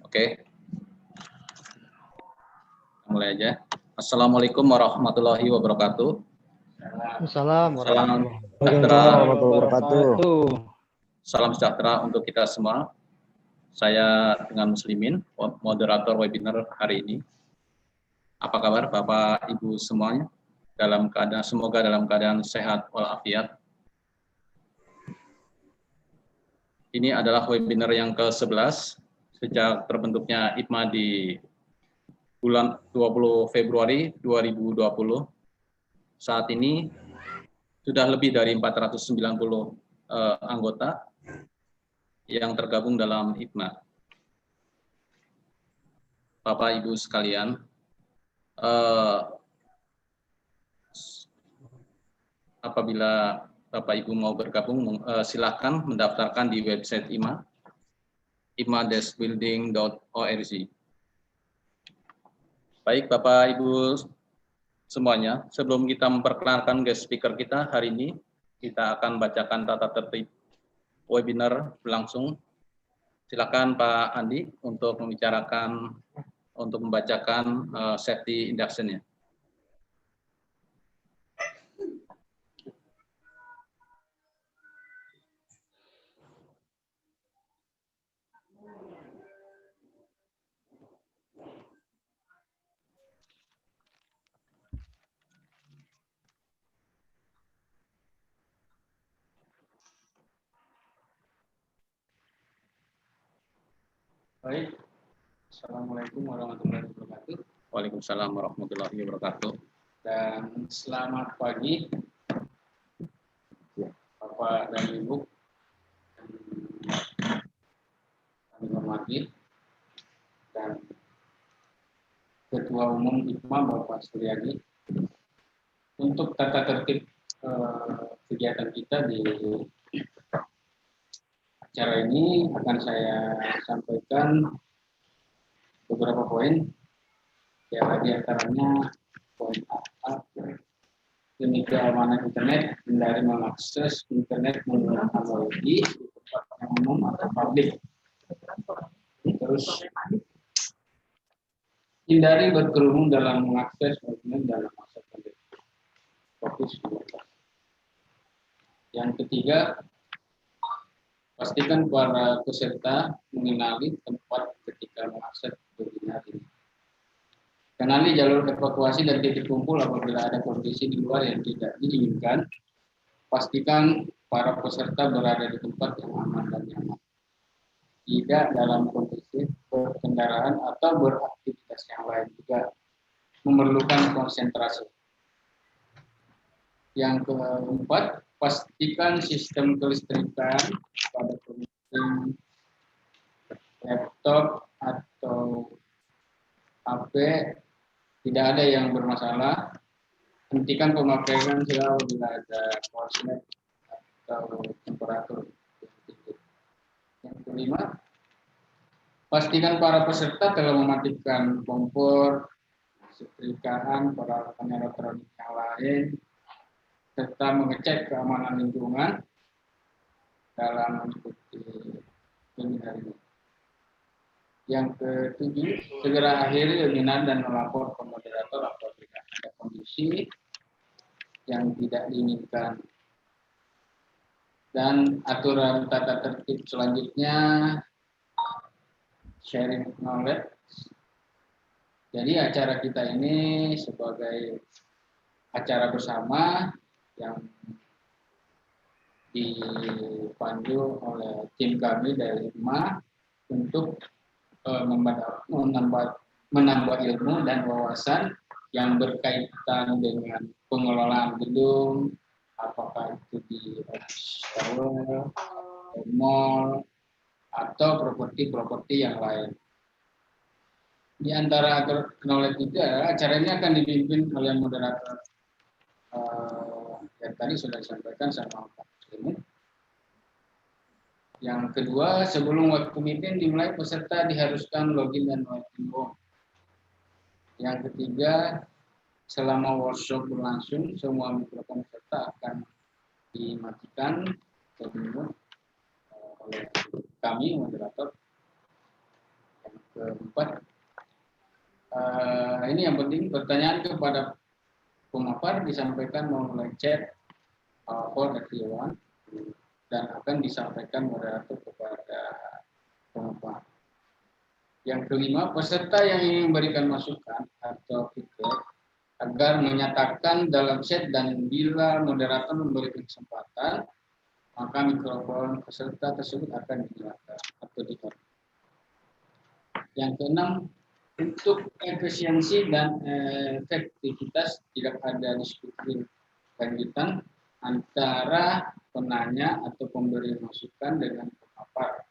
Oke, mulai aja. Assalamualaikum warahmatullahi wabarakatuh. Assalamualaikum warahmatullahi wabarakatuh. Salam sejahtera untuk kita semua. Saya dengan Muslimin, moderator webinar hari ini. Apa kabar Bapak Ibu semuanya? Semoga dalam keadaan sehat walafiat. Ini adalah webinar yang ke-11 sejak terbentuknya IPMA di bulan 20 Februari 2020. Saat ini sudah lebih dari 490 anggota yang tergabung dalam IPMA. Bapak Ibu sekalian, apabila Bapak Ibu mau bergabung, silakan mendaftarkan di website IPMA, ipma-building.org. Baik Bapak Ibu semuanya, sebelum kita memperkenalkan guest speaker kita hari ini, kita akan bacakan tata tertib webinar berlangsung. Silakan Pak Andi untuk membacakan safety induction-nya. Baik, Assalamualaikum warahmatullahi wabarakatuh. Waalaikumsalam warahmatullahi wabarakatuh. Dan selamat pagi, Bapak dan Ibu. Kami hormati dan Ketua Umum IPMA Bapak Suryadi. Untuk tata tertib kegiatan kita di acara ini akan saya sampaikan beberapa poin, ya di antaranya poin A, demi keamanan internet, hindari mengakses internet menggunakan teknologi di tempat yang umum atau publik. Terus hindari berkerumun dalam mengakses dokumen dalam masa pandemi. Fokus dua. Yang ketiga, pastikan para peserta mengenali tempat ketika mengakses webinar ini. Kenali jalur evakuasi dan titik kumpul apabila ada kondisi di luar yang tidak diinginkan. Pastikan para peserta berada di tempat yang aman dan nyaman. Tidak dalam kondisi berkendaraan atau beraktivitas yang lain juga memerlukan konsentrasi. Yang keempat, pastikan sistem kelistrikan pada komputer, laptop atau HP tidak ada yang bermasalah. Hentikan pemakaian apabila ada korslet atau temperatur yang tinggi. Yang kelima, pastikan para peserta telah mematikan kompor, setrikaan, peralatan elektronik yang lain, serta mengecek keamanan lingkungan dalam mengikuti webinar ini. Yang ketujuh, segera akhiri webinar dan melapor ke moderator apabila ada kondisi yang tidak diinginkan. Dan aturan tata tertib selanjutnya, sharing knowledge. Jadi acara kita ini sebagai acara bersama yang dipandu oleh tim kami dari IPMA untuk menambah ilmu dan wawasan yang berkaitan dengan pengelolaan gedung, apakah itu di office tower, mall, atau properti-properti yang lain. Di antara knowledge itu adalah acara ini akan dipimpin oleh moderator yang tadi sudah disampaikan sama Pak Muslimin. Yang kedua, sebelum waktu meeting dimulai, peserta diharuskan login dan login home. Yang ketiga, selama workshop berlangsung, semua mikrofon peserta akan dimatikan oleh kami, moderator. Yang keempat, ini yang penting, pertanyaan kepada pemapar disampaikan melalui chat call everyone dan akan disampaikan moderator kepada pemapar. Yang kelima, peserta yang ingin memberikan masukan atau feedback agar menyatakan dalam chat, dan bila moderator memberikan kesempatan, maka mikrofon peserta tersebut akan dinyalakan atau ditutup. Yang keenam, untuk efisiensi dan efektivitas tidak ada diskusi lanjutan antara penanya atau pemberi masukan dengan pemapar.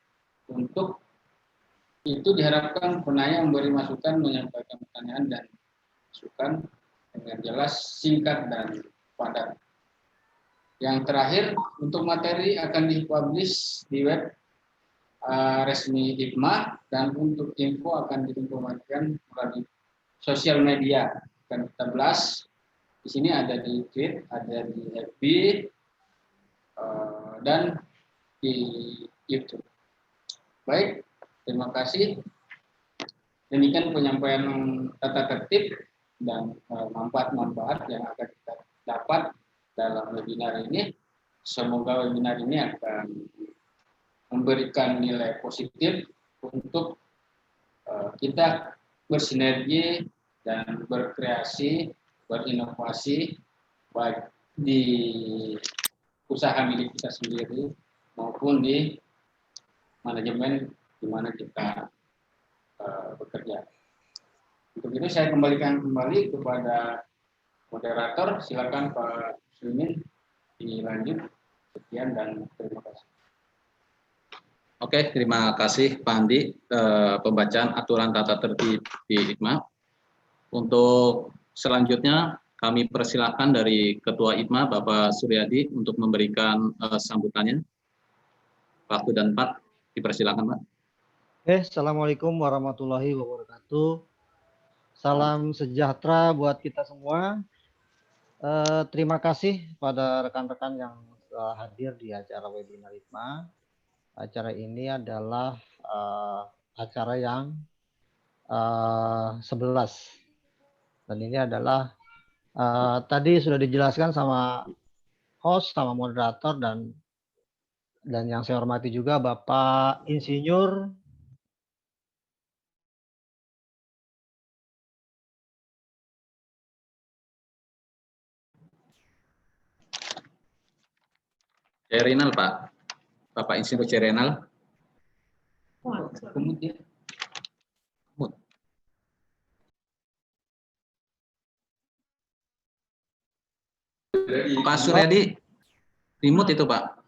Untuk itu diharapkan penanya memberi masukan, menyampaikan pertanyaan dan masukan dengan jelas, singkat, dan padat. Yang terakhir, untuk materi akan dipublish di web resmi IPMA, dan untuk info akan diinformasikan melalui sosial media. Akan kita blast. Di sini ada di tweet, ada di FB, dan di YouTube. Baik, terima kasih. Demikian penyampaian tata tertib dan manfaat-manfaat yang akan kita dapat dalam webinar ini. Semoga webinar ini akan memberikan nilai positif untuk kita bersinergi dan berkreasi, berinovasi, baik di usaha milik kita sendiri maupun di manajemen di mana kita bekerja. Untuk itu saya kembalikan kembali kepada moderator. Silakan Pak Muslimin dilanjut. Sekian dan terima kasih. Oke, terima kasih Pak Andi, pembacaan aturan tata tertib di IPMA. Untuk selanjutnya kami persilahkan dari Ketua IPMA Bapak Suryadi untuk memberikan sambutannya. Waktu dan tempat dipersilakan, Pak. Assalamualaikum warahmatullahi wabarakatuh. Salam sejahtera buat kita semua. Terima kasih pada rekan-rekan yang hadir di acara webinar IPMA. Acara ini adalah acara yang 11. Dan ini adalah tadi sudah dijelaskan sama host, sama moderator, dan yang saya hormati juga Bapak Insinyur Cerenal, Pak. Bapak Insinyur Cerenal. Kemudian Pak Suryadi, remote itu, Pak.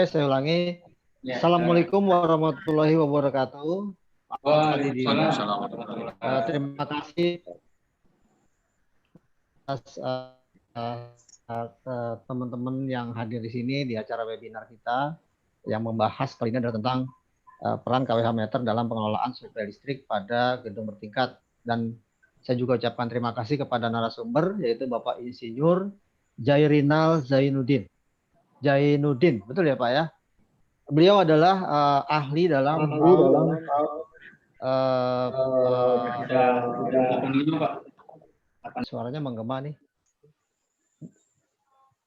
saya ulangi. ya, Assalamualaikum warahmatullahi wabarakatuh. Waalaikumsalam. Terima kasih atas teman-teman yang hadir di sini di acara webinar kita yang membahas kali ini adalah tentang peran KWH meter dalam pengelolaan suplai listrik pada gedung bertingkat. Dan saya juga ucapkan terima kasih kepada narasumber, yaitu Bapak Insinyur Jairinal Zainuddin. Betul ya Pak ya? Beliau adalah ahli dalam suaranya menggema nih.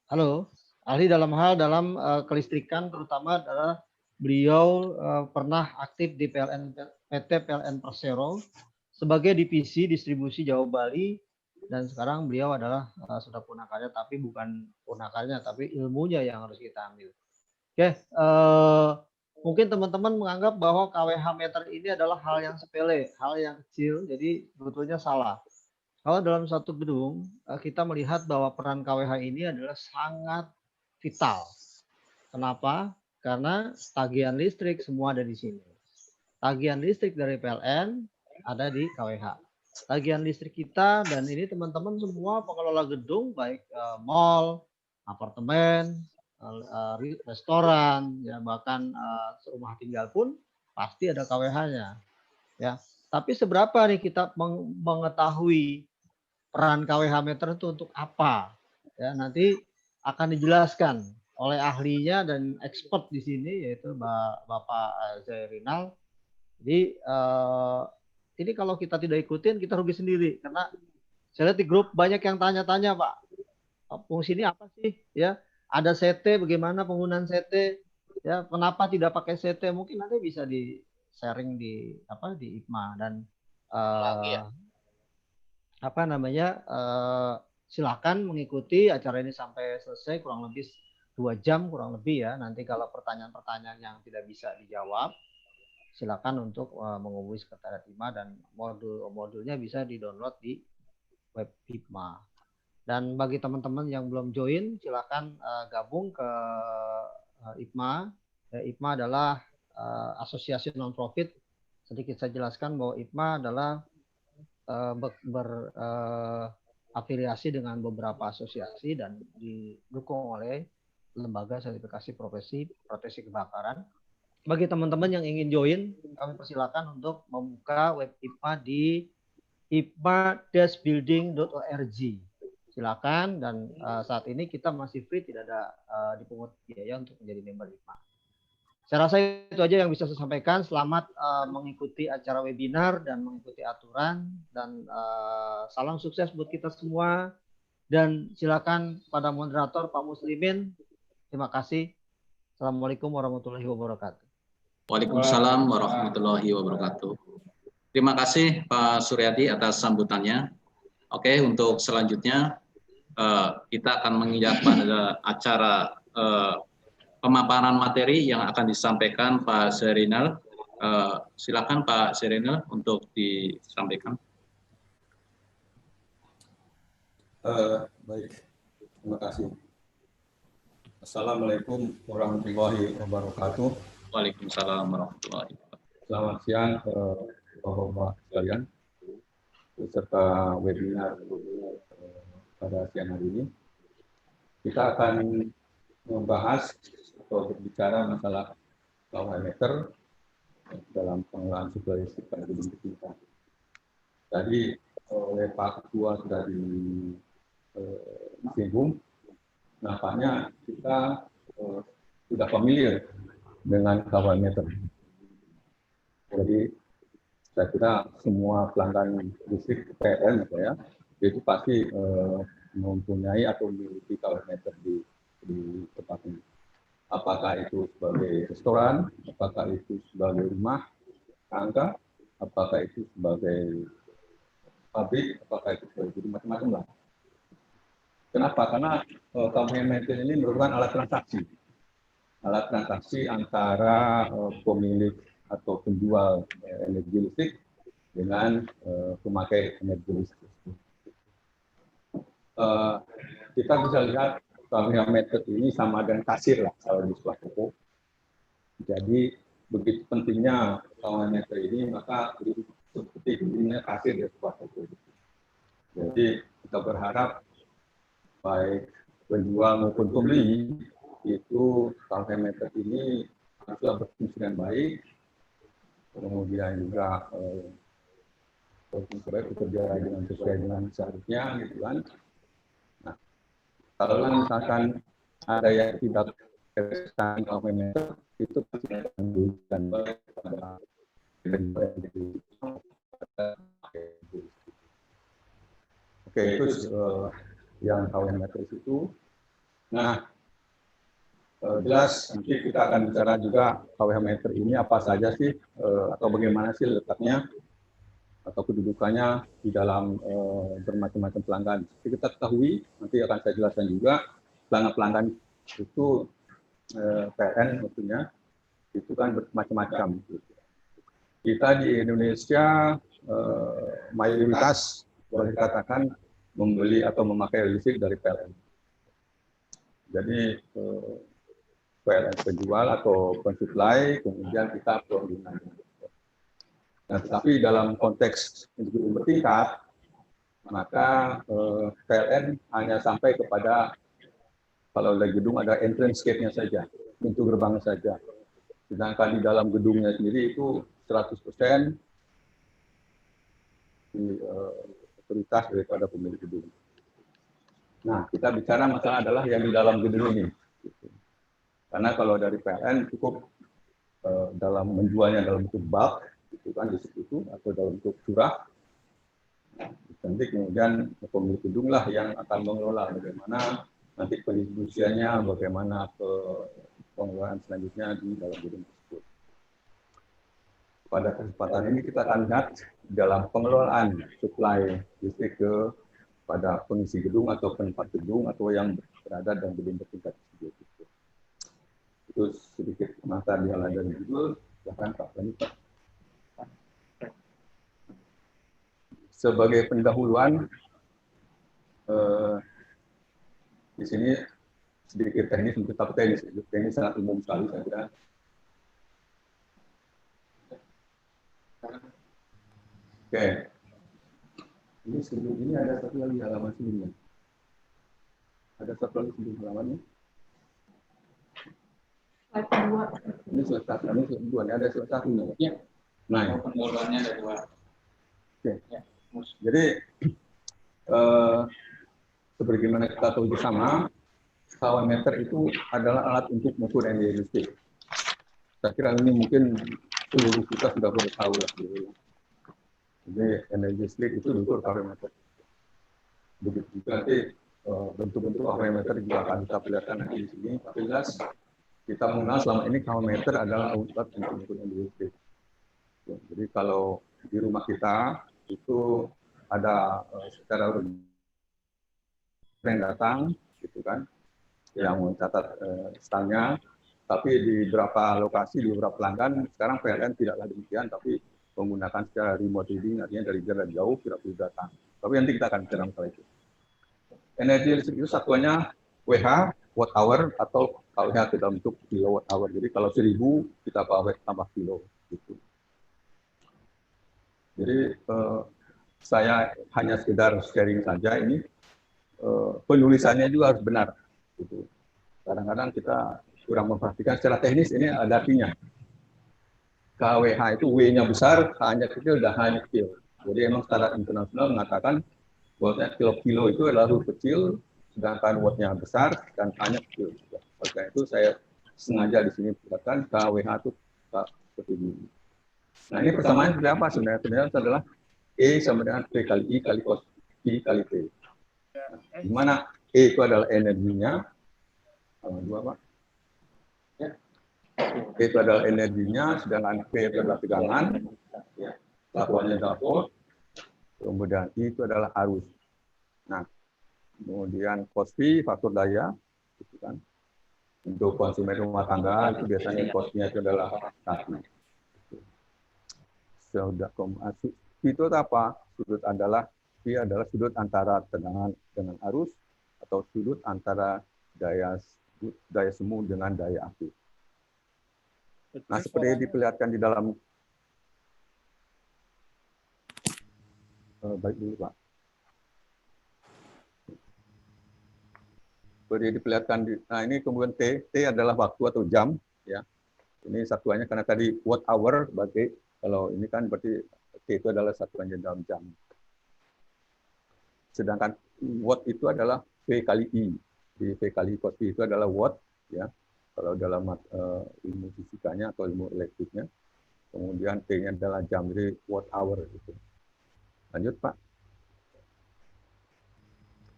Halo, ahli dalam kelistrikan, terutama adalah beliau pernah aktif di PT PLN Persero sebagai divisi distribusi Jawa Bali, dan sekarang beliau adalah sudah punakarya, tapi bukan punakarya, tapi ilmunya yang harus kita ambil. Oke, mungkin teman-teman menganggap bahwa KWH meter ini adalah hal yang sepele, hal yang kecil, jadi sebetulnya salah. Kalau dalam satu gedung, kita melihat bahwa peran KWH ini adalah sangat vital. Kenapa? Karena tagihan listrik semua ada di sini. Tagihan listrik dari PLN ada di KWH. Tagihan listrik kita, dan ini teman-teman semua pengelola gedung, baik mall, apartemen, restoran, ya bahkan rumah tinggal pun pasti ada KWH-nya. Ya, tapi seberapa nih kita mengetahui peran KWH meter itu untuk apa? Ya, nanti akan dijelaskan oleh ahlinya dan expert di sini yaitu Bapak Zairinal. Jadi ini kalau kita tidak ikutin kita rugi sendiri karena saya lihat di grup banyak yang tanya-tanya Pak, fungsi ini apa sih? Ya, ada CT, bagaimana penggunaan CT? Ya, kenapa tidak pakai CT? Mungkin nanti bisa di sharing di IPMA dan apa namanya silakan mengikuti acara ini sampai selesai kurang lebih 2 jam kurang lebih ya. Nanti kalau pertanyaan-pertanyaan yang tidak bisa dijawab, silakan untuk menghubungi sekretariat IPMA dan modulnya bisa di-download di web IPMA. Dan bagi teman-teman yang belum join, silakan gabung ke IPMA. IPMA adalah asosiasi non-profit. Sedikit saya jelaskan bahwa IPMA adalah berafiliasi dengan beberapa asosiasi dan didukung oleh lembaga sertifikasi profesi proteksi kebakaran. Bagi teman-teman yang ingin join, kami persilakan untuk membuka web IPMA di ipma-building.org. Silakan dan saat ini kita masih free, tidak ada dipungut biaya untuk menjadi member IPMA. Saya rasa itu aja yang bisa saya sampaikan. Selamat mengikuti acara webinar dan mengikuti aturan dan salam sukses buat kita semua. Dan silakan pada moderator Pak Muslimin. Terima kasih. Assalamualaikum warahmatullahi wabarakatuh. Waalaikumsalam warahmatullahi wabarakatuh. Terima kasih Pak Suryadi atas sambutannya. Oke, untuk selanjutnya kita akan menginjak pada acara pemaparan materi yang akan disampaikan Pak Zairinal. Silakan Pak Zairinal untuk disampaikan. Baik, terima kasih. Assalamualaikum warahmatullahi wabarakatuh. Waalaikumsalam warahmatullahi wabarakatuh. Selamat siang Bapak-Bapak sekalian, peserta webinar pada siang hari ini. Kita akan membahas atau berbicara masalah KW meter dalam pengelolaan suplai listrik pada gedung bertingkat. Tadi oleh Pak Ketua sudah disinggung, nampaknya kita sudah familiar dengan KW meter. Jadi saya kira semua pelanggan listrik PLN ya, itu pasti mempunyai atau memiliki KW meter di tempat ini. Apakah itu sebagai restoran, apakah itu sebagai rumah tangga, apakah itu sebagai pabrik, apakah itu sebagai macam-macam lah. Kenapa? Karena KW meter ini merupakan alat transaksi antara pemilik atau penjual energi listrik dengan pemakai energi listrik. Kita bisa lihat KW meter ini sama dengan kasir lah kalau di sebuah toko. Jadi begitu pentingnya KW meter ini, maka seperti pentingnya kasir di sebuah toko. Jadi kita berharap baik penjual maupun pembeli itu KW meter ini haruslah berfungsi dengan baik, kemudian juga bekerja dengan sesuai dengan seharusnya, gitu kan. Nah, kalau misalkan ada yang tidak kesan KW meter, itu pasti akan memberikan baik kepada Oke, itu yang KW meter itu. Nah, jelas nanti kita akan bicara juga KW meter ini apa saja sih atau bagaimana sih letaknya atau kedudukannya di dalam bermacam-macam pelanggan. Seperti kita ketahui, nanti akan saya jelaskan juga pelanggan-pelanggan itu PLN tentunya itu kan bermacam-macam. Kita di Indonesia mayoritas boleh dikatakan membeli atau memakai listrik dari PLN. Jadi PLN penjual atau pensuplai, kemudian kita pengguna. Nah, tetapi dalam konteks gedung bertingkat, maka PLN hanya sampai kepada kalau di gedung ada entrance gate-nya saja, pintu gerbangnya saja. Sedangkan di dalam gedungnya sendiri itu 100% di otoritas daripada pemilik gedung. Nah, kita bicara masalah adalah yang di dalam gedung ini. Karena kalau dari PLN cukup dalam menjualnya dalam bentuk bulk, itu kan listrik itu, atau dalam bentuk curah. Nanti kemudian pemilik gedung lah yang akan mengelola bagaimana nanti pendistribusiannya, bagaimana pengelolaan selanjutnya di dalam gedung tersebut. Pada kesempatan ini kita akan lihat dalam pengelolaan suplai listrik pada pengisi gedung atau penempat gedung atau yang berada dalam gedung bertingkat tersebut. Itu sedikit mata dialah dari judul. Silahkan Pak Pak. Sebagai pendahuluan, di sini sedikit teknis, tapi teknis sangat umum sekali saya kira. Oke, ini sebelum ini ada satu lagi halaman sebelumnya. Ada satu lagi sebelum halamannya. Ini slide satu, ini slide dua, ini ada slide satunya. Ya. Nah, Pengeluarannya ada 2. oke. Ya. Jadi sebagaimana kita tahu bersama, kW meter itu adalah alat untuk mengukur energi listrik. Saya kira ini mungkin seluruh kita sudah boleh tahu lah. Jadi energi listrik itu diukur kW meter. Begitu juga nanti bentuk-bentuk kW meter juga akan kita perlihatkan nanti di sini. Tapi jelas kita mengenal selama ini kW meter adalah alat untuk mengukur energi listrik. Jadi kalau di rumah kita itu ada secara yang datang, gitu kan, yang mencatat stangnya. Tapi di beberapa lokasi, di beberapa pelanggan, sekarang PLN tidaklah demikian, tapi menggunakan secara remote reading, artinya dari jarak jauh tidak perlu datang. Tapi nanti kita akan bicara masalah itu. Energi listrik itu satuannya WH, watt hour, atau KWH dalam bentuk kilowatt hour. Jadi kalau 1000 kita tambah kilo. Gitu. Jadi saya hanya sekedar sharing saja ini. Penulisannya juga harus benar. Gitu. Kadang-kadang kita kurang memperhatikan secara teknis ini ada artinya. KWH itu W-nya besar, H-nya kecil, dan H-nya kecil. Jadi emang standar internasional mengatakan bahwa kilo-kilo itu adalah huruf kecil, sedangkan watt-nya besar dan H-nya kecil. Oleh itu saya sengaja di sini perhatikan KWH itu seperti ini. Nah ini persamaan seperti apa sebenarnya? Sebenarnya itu adalah E sama dengan P kali I kali cos I kali T. Nah, di mana E itu adalah energinya, dua Pak. E itu adalah energinya, sedangkan P itu adalah tegangan, satuannya adalah volt, kemudian I itu adalah arus. Nah, kemudian cos V faktor daya, gitu kan. Untuk konsumen rumah tangga itu biasanya cosnya itu adalah 1. Sudah itu apa? Sudut adalah sudut antara tegangan dengan arus atau sudut antara daya semu dengan daya aktif. Nah, seperti yang diperlihatkan di dalam baik dulu Pak. Seperti yang diperlihatkan nah ini kemudian T adalah waktu atau jam ya. Ini satuannya karena tadi watt hour bagi kalau ini kan berarti T itu adalah satuannya dalam jam. Sedangkan watt itu adalah V kali I. Di V kali cos I itu adalah watt ya. Kalau dalam ilmu fisikanya atau ilmu elektriknya, kemudian T-nya adalah jam, jadi watt hour. Gitu. Lanjut Pak.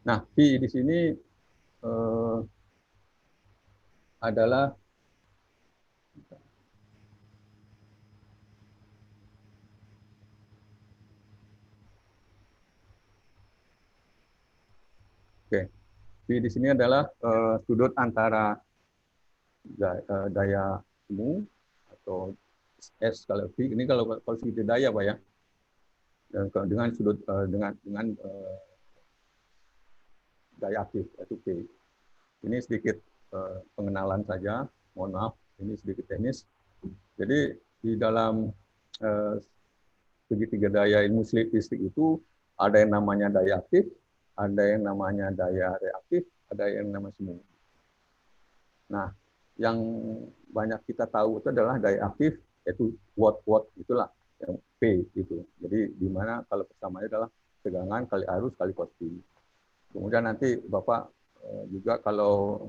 Nah, V di sini adalah V di sini adalah sudut antara daya semu atau S kalau V ini kalau sudut daya Pak ya. Dan dengan sudut dengan daya aktif yaitu P. Ini sedikit pengenalan saja. Mohon maaf, ini sedikit teknis. Jadi di dalam segitiga daya ilmu listrik itu ada yang namanya daya aktif, ada yang namanya daya reaktif, ada yang namanya semu. Nah, yang banyak kita tahu itu adalah daya aktif, yaitu watt itulah yang P itu. Jadi di mana kalau persamaannya adalah tegangan kali arus kali cos V. Kemudian nanti Bapak juga kalau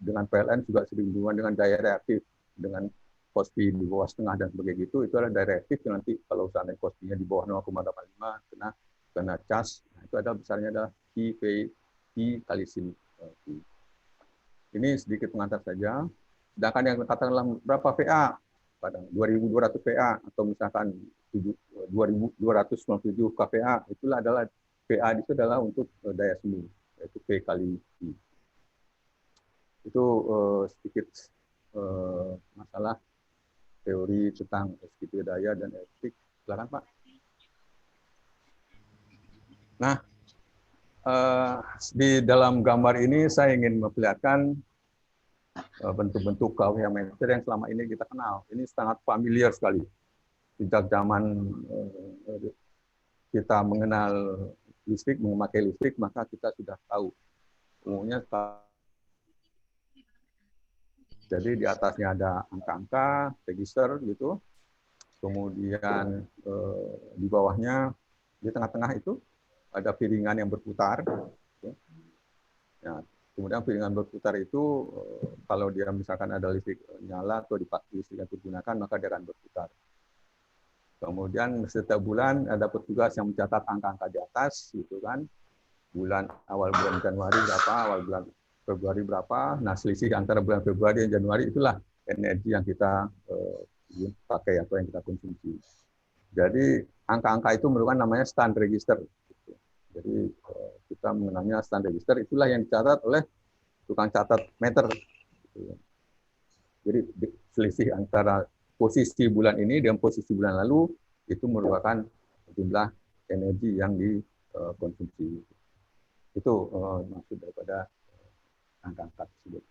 dengan PLN juga sering berhubungan dengan daya reaktif, dengan KOSPI di bawah setengah dan sebagainya itu adalah daya reaktif yang nanti kalau seandainya KOSPI-nya di bawah 0,85 kena cas, nah, itu ada besarnya adalah I kali sin. Ini sedikit pengantar saja. Sedangkan yang katakanlah berapa PA, kadang 2.200 PA atau misalkan 2.297 kPa, itulah adalah PA itu adalah untuk daya semu, yaitu P kali I. Itu sedikit masalah teori tentang segitiga daya dan elektrik. Silakan Pak. Nah, di dalam gambar ini saya ingin memperlihatkan bentuk-bentuk KWH meter yang selama ini kita kenal. Ini sangat familiar sekali. Sejak zaman kita mengenal listrik, memakai listrik, maka kita sudah tahu. Umumnya, jadi di atasnya ada angka-angka, register gitu. Kemudian di bawahnya, di tengah-tengah itu ada piringan yang berputar. Ya, kemudian piringan berputar itu kalau dia misalkan ada listrik nyala atau listrik yang digunakan, maka dia akan berputar. Kemudian setiap bulan ada petugas yang mencatat angka-angka di atas, gitu kan. Awal bulan Januari berapa, awal bulan Februari berapa. Nah, selisih antara bulan Februari dan Januari itulah energi yang kita pakai atau yang kita konsumsi. Jadi angka-angka itu merupakan namanya stand register. Jadi kita mengenalnya stand register, itulah yang dicatat oleh tukang catat meter. Jadi selisih antara posisi bulan ini dengan posisi bulan lalu itu merupakan jumlah energi yang dikonsumsi. Itu maksud daripada angka-angka tersebut.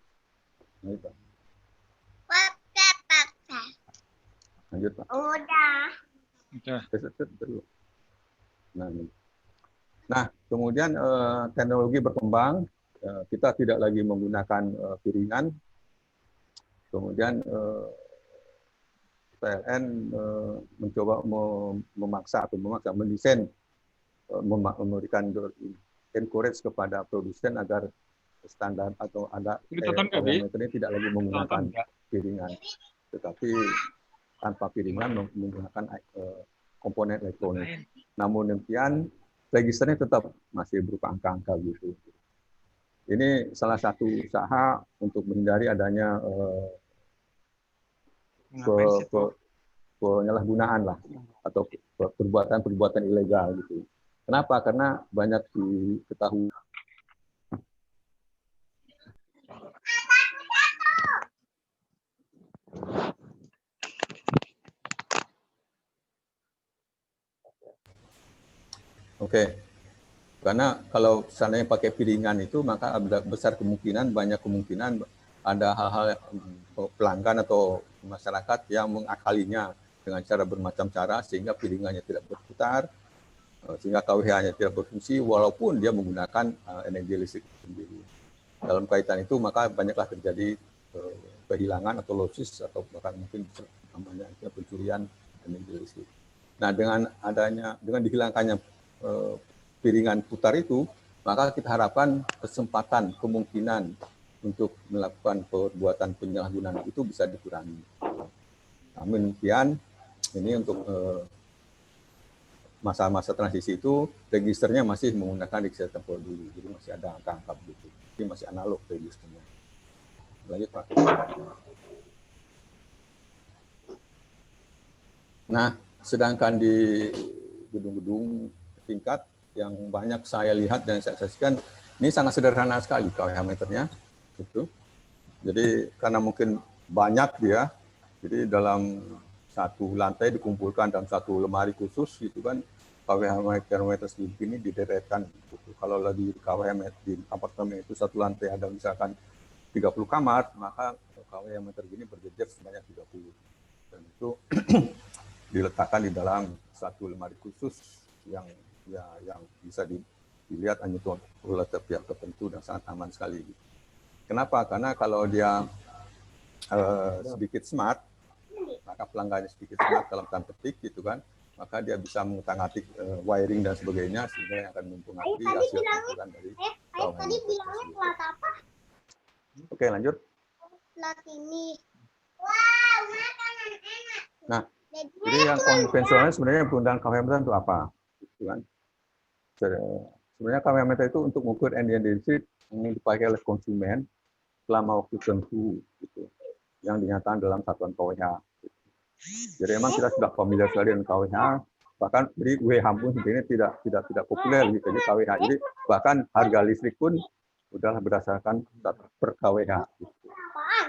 Lanjut Pak. Udah. Nah, kemudian teknologi berkembang, kita tidak lagi menggunakan piringan. Kemudian PLN mencoba memaksa mendesain, memberikan encourage kepada produsen agar standar atau ada parameter ini tidak lagi menggunakan piringan, tetapi tanpa piringan menggunakan komponen elektronik. Namun demikian, registernya tetap masih berupa angka-angka gitu. Ini salah satu usaha untuk menghindari adanya penyalahgunaan lah atau perbuatan ilegal gitu. Kenapa? Karena banyak diketahui. Oke. Karena kalau seandainya pakai piringan itu, maka ada besar kemungkinan, banyak kemungkinan ada hal-hal pelanggan atau masyarakat yang mengakalinya dengan cara bermacam cara sehingga piringannya tidak berputar, sehingga KWH-nya tidak berfungsi walaupun dia menggunakan energi listrik sendiri. Dalam kaitan itu maka banyaklah terjadi kehilangan atau losses atau bahkan mungkin namanya pencurian energi listrik. Nah, dengan dihilangkannya piringan putar itu, maka kita harapkan kesempatan, kemungkinan untuk melakukan perbuatan penyalahgunaan itu bisa dikurangi. Namun demikian, ini untuk masa-masa transisi itu, registernya masih menggunakan register tempel dulu, jadi masih ada angka-angka begitu. Jadi masih analog registernya. Lanjut Pak. Nah, sedangkan di gedung-gedung tingkat yang banyak saya lihat dan saya saksikan, ini sangat sederhana sekali KWH meternya. Gitu. Jadi karena mungkin banyak dia, jadi dalam satu lantai dikumpulkan dalam satu lemari khusus, gitu kan, KWH meter segini dideretkan. Gitu. Kalau lagi KWH meter di apartemen itu satu lantai ada misalkan 30 kamar, maka KWH meter gini berjejer sebanyak 30. Dan itu diletakkan di dalam satu lemari khusus yang bisa dilihat hanya oleh pihak tertentu dan sangat aman sekali. Kenapa? Karena kalau dia sedikit smart, maka pelanggannya sedikit smart dalam tanda petik, gitu kan, maka dia bisa mengutak-atik wiring dan sebagainya sehingga yang akan mempengaruhi hasil tampilan dari KWH. Oke, lanjut. Nah, jadi yang konvensional sebenarnya penggunaan kawah meter untuk apa? Gitu kan? Sebenarnya kawah meter itu untuk mengukur energi listrik yang dipakai oleh konsumen selama waktu tertentu, gitu, yang dinyatakan dalam satuan KWH. Jadi memang kita sudah familiar sekali dengan KWH, bahkan jadi WH pun sebenarnya tidak populer gitu. Jadi KWH ini bahkan harga listrik pun udahlah berdasarkan per KWH. Gitu.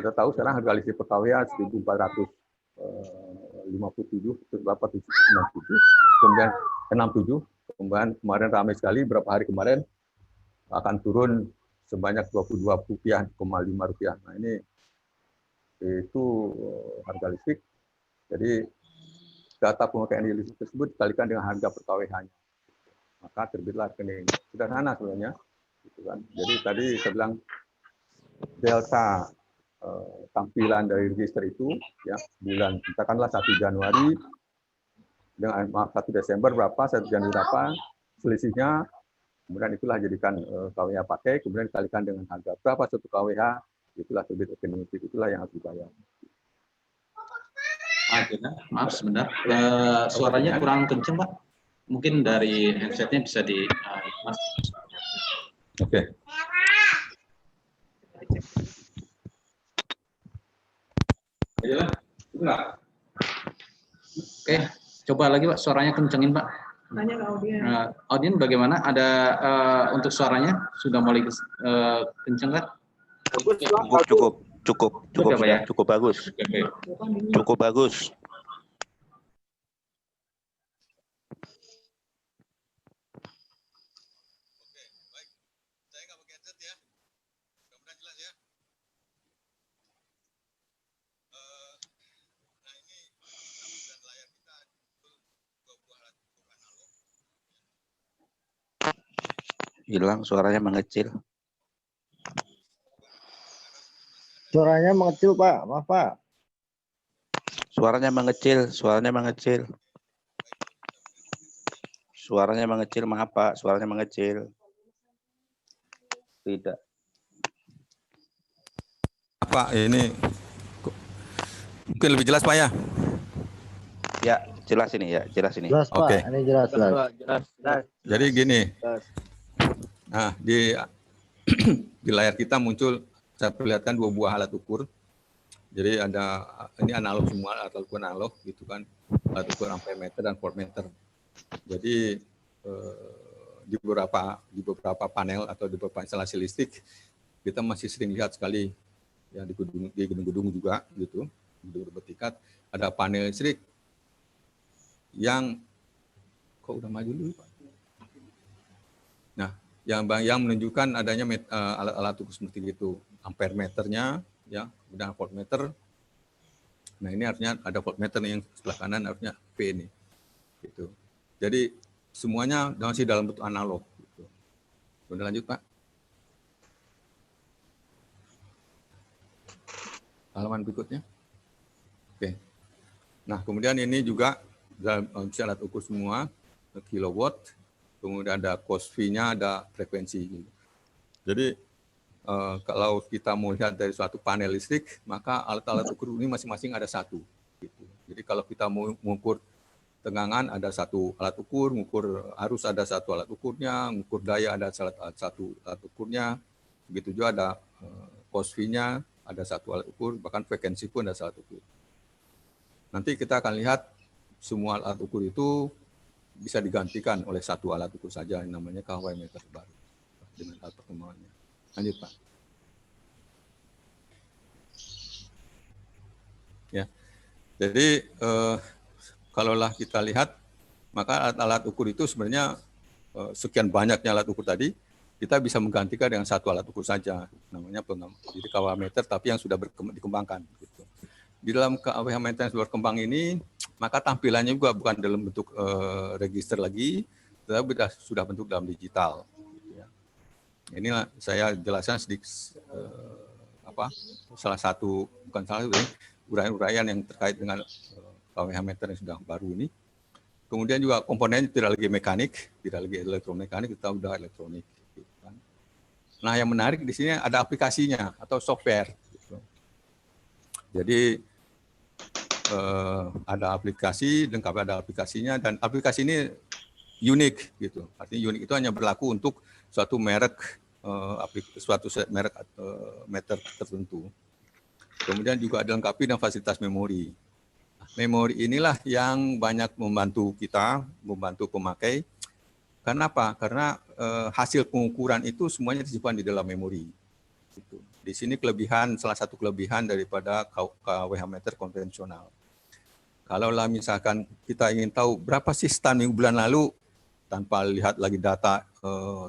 Kita tahu sekarang harga listrik per KWH 1.457, terus berapa 97, kemudian 67, kemudian kemarin ramai sekali beberapa hari kemarin akan turun sebanyak Rp22,5. Nah ini itu harga listrik. Jadi data pemakaian energi listrik tersebut dikalikan dengan harga per KWH-nya, maka terbitlah rekening. Sederhana sebenarnya, gitu kan. Jadi tadi saya bilang delta tampilan dari register itu, ya bulan katakanlah 1 Januari dengan 1 Desember berapa, 1 Januari berapa, selisihnya, kemudian itulah jadikan KWH pakai, kemudian dikalikan dengan harga berapa satu KWH, itulah terbit rekening listrik, itulah yang harus dibayar. Maaf sebentar, suaranya kurang kenceng Pak. Mungkin dari headsetnya bisa di Mas. Oke. Oke, coba lagi Pak, suaranya kencengin Pak. Tanya ke Audien. Audien bagaimana? Ada untuk suaranya sudah mulai kenceng kan? Cukup ya? cukup bagus. Oke. Cukup bagus. Hilang, suaranya mengecil. Suaranya mengecil, Pak. Maaf, Pak. Suaranya mengecil. Suaranya mengecil, maaf Pak. Suaranya mengecil. Tidak. Pak, ini mungkin lebih jelas Pak ya? Ya, jelas ini ya, jelas ini. Jelas, Pak. Oke. Ini jelas. Jadi gini, nah di layar kita muncul, saya perlihatkan 2 buah alat ukur. Jadi ada, ini analog semua, alat ukur analog gitu kan, alat ukur ampere meter dan voltmeter. Jadi di beberapa panel atau di beberapa instalasi listrik kita masih sering lihat sekali ya di gedung-gedung juga gitu, gedung bertingkat ada panel listrik yang kok udah maju dulu Pak. Nah, yang menunjukkan adanya alat-alat ukur seperti itu, ampere meternya ya, kemudian voltmeter. Nah, ini artinya ada voltmeter yang sebelah kanan artinya P ini. Gitu. Jadi semuanya masih dalam bentuk analog gitu. Sudah lanjut, Pak. Halaman berikutnya. Oke. Nah, kemudian ini juga dalam alat ukur semua kilowatt, kemudian ada cost fee-nya, ada frekuensi. Jadi kalau kita mau lihat dari suatu panel listrik, maka alat-alat ukur ini masing-masing ada satu. Gitu. Jadi kalau kita mau mengukur tegangan ada satu alat ukur, mengukur arus ada satu alat ukurnya, mengukur daya ada satu alat ukurnya, begitu juga ada cost fee-nya ada satu alat ukur, bahkan frekuensi pun ada satu ukur. Nanti kita akan lihat semua alat ukur itu bisa digantikan oleh satu alat ukur saja yang namanya KW meter baru dengan alat perkembangannya. Lanjut Pak. Ya, jadi kalaulah kita lihat, maka alat-alat ukur itu sebenarnya sekian banyaknya alat ukur tadi, kita bisa menggantikan dengan satu alat ukur saja, namanya jadi KW meter, tapi yang sudah dikembangkan. Gitu. Di dalam KW meter yang sudah berkembang ini, maka tampilannya juga bukan dalam bentuk register lagi, tetapi sudah bentuk dalam digital. Gitu ya. Inilah saya jelaskan sedikit salah satu, bukan salah satu, uraian-uraian yang terkait dengan KWH meter yang sudah baru ini. Kemudian juga komponennya tidak lagi mekanik, tidak lagi elektromekanik, kita sudah elektronik. Gitu kan. Nah, yang menarik di sini ada aplikasinya atau software. Gitu. Jadi ada aplikasi, lengkap ada aplikasinya, dan aplikasi ini unik gitu. Artinya unik itu hanya berlaku untuk suatu merek merek meter tertentu. Kemudian juga dilengkapi dengan fasilitas memori. Memori inilah yang banyak membantu kita, membantu pemakai. Kenapa? Karena hasil pengukuran itu semuanya disimpan di dalam memori. Gitu. Di sini salah satu kelebihan daripada KWH meter konvensional. Kalaulah misalkan kita ingin tahu berapa sih stand minggu bulan lalu, tanpa lihat lagi data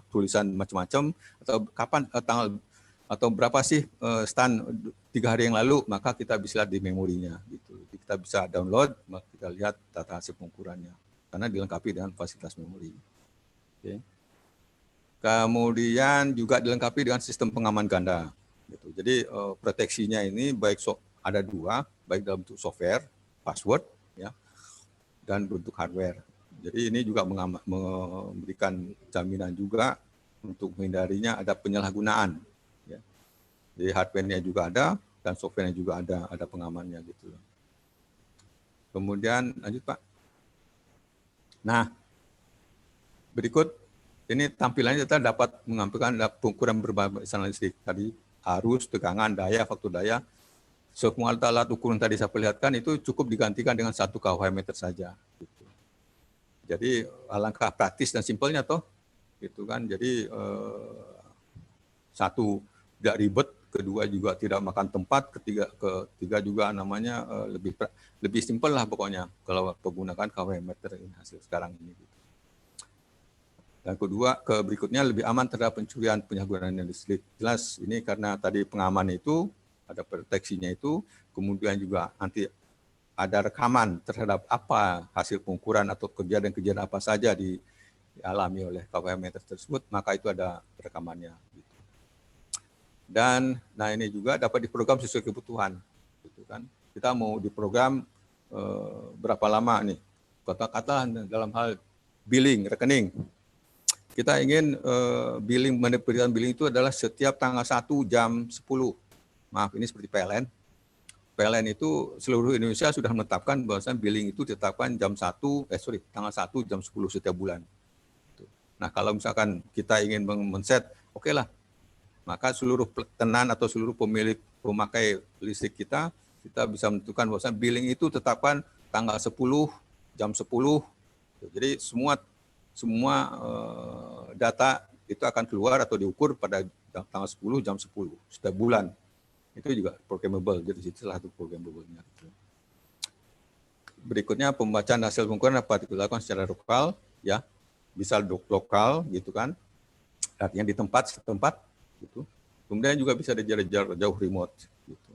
tulisan macam-macam, atau kapan tanggal atau berapa sih stand 3 hari yang lalu, maka kita bisa lihat di memorinya. Gitu. Kita bisa download, maka kita lihat data hasil pengukurannya, karena dilengkapi dengan fasilitas memori. Okay. Kemudian juga dilengkapi dengan sistem pengaman ganda. Gitu. Jadi proteksinya ini ada 2, baik dalam bentuk software, password, ya, dan bentuk hardware. Jadi ini juga memberikan jaminan juga untuk menghindarinya ada penyalahgunaan. Ya. Jadi hardware-nya juga ada dan software-nya juga ada pengamannya gitu. Kemudian lanjut Pak. Nah, berikut ini tampilannya kita dapat mengampilkan pengukuran berbagai listrik tadi, arus, tegangan, daya, faktor daya. Semua alat ukur yang tadi saya perlihatkan itu cukup digantikan dengan 1 kWh meter saja. Gitu. Jadi alangkah praktis dan simpelnya toh, gitu kan. Jadi satu tidak ribet, kedua juga tidak makan tempat, ketiga juga namanya lebih simpel lah pokoknya kalau menggunakan kWh meter ini hasil sekarang ini. Gitu. Dan kedua, berikutnya lebih aman terhadap pencurian penyalahgunaan listrik. Jelas ini karena tadi pengaman itu ada proteksinya itu, kemudian juga nanti ada rekaman terhadap apa hasil pengukuran atau kejadian-kejadian apa saja dialami oleh kWh meter tersebut, maka itu ada rekamannya. Gitu. Dan nah ini juga dapat diprogram sesuai kebutuhan. Gitu kan. Kita mau diprogram berapa lama nih? Kata-kata dalam hal billing, rekening. Kita ingin penerbitan billing itu adalah setiap tanggal 1 jam 10. Maaf, ini seperti PLN. PLN itu seluruh Indonesia sudah menetapkan bahwasanya billing itu ditetapkan tanggal 1 jam 10 setiap bulan. Nah, kalau misalkan kita ingin men-set, oke lah, maka seluruh tenan atau seluruh pemakai listrik kita bisa menentukan bahwasanya billing itu tetapkan tanggal 10 jam 10. Jadi semua data itu akan keluar atau diukur pada tanggal 10 jam 10 setiap bulan. Itu juga programmable, jadi salah satu programmable-nya. Berikutnya pembacaan hasil pengukuran dapat dilakukan secara lokal, ya, bisa lokal, gitu kan, artinya di setempat, gitu. Kemudian juga bisa di jarak jauh remote, gitu.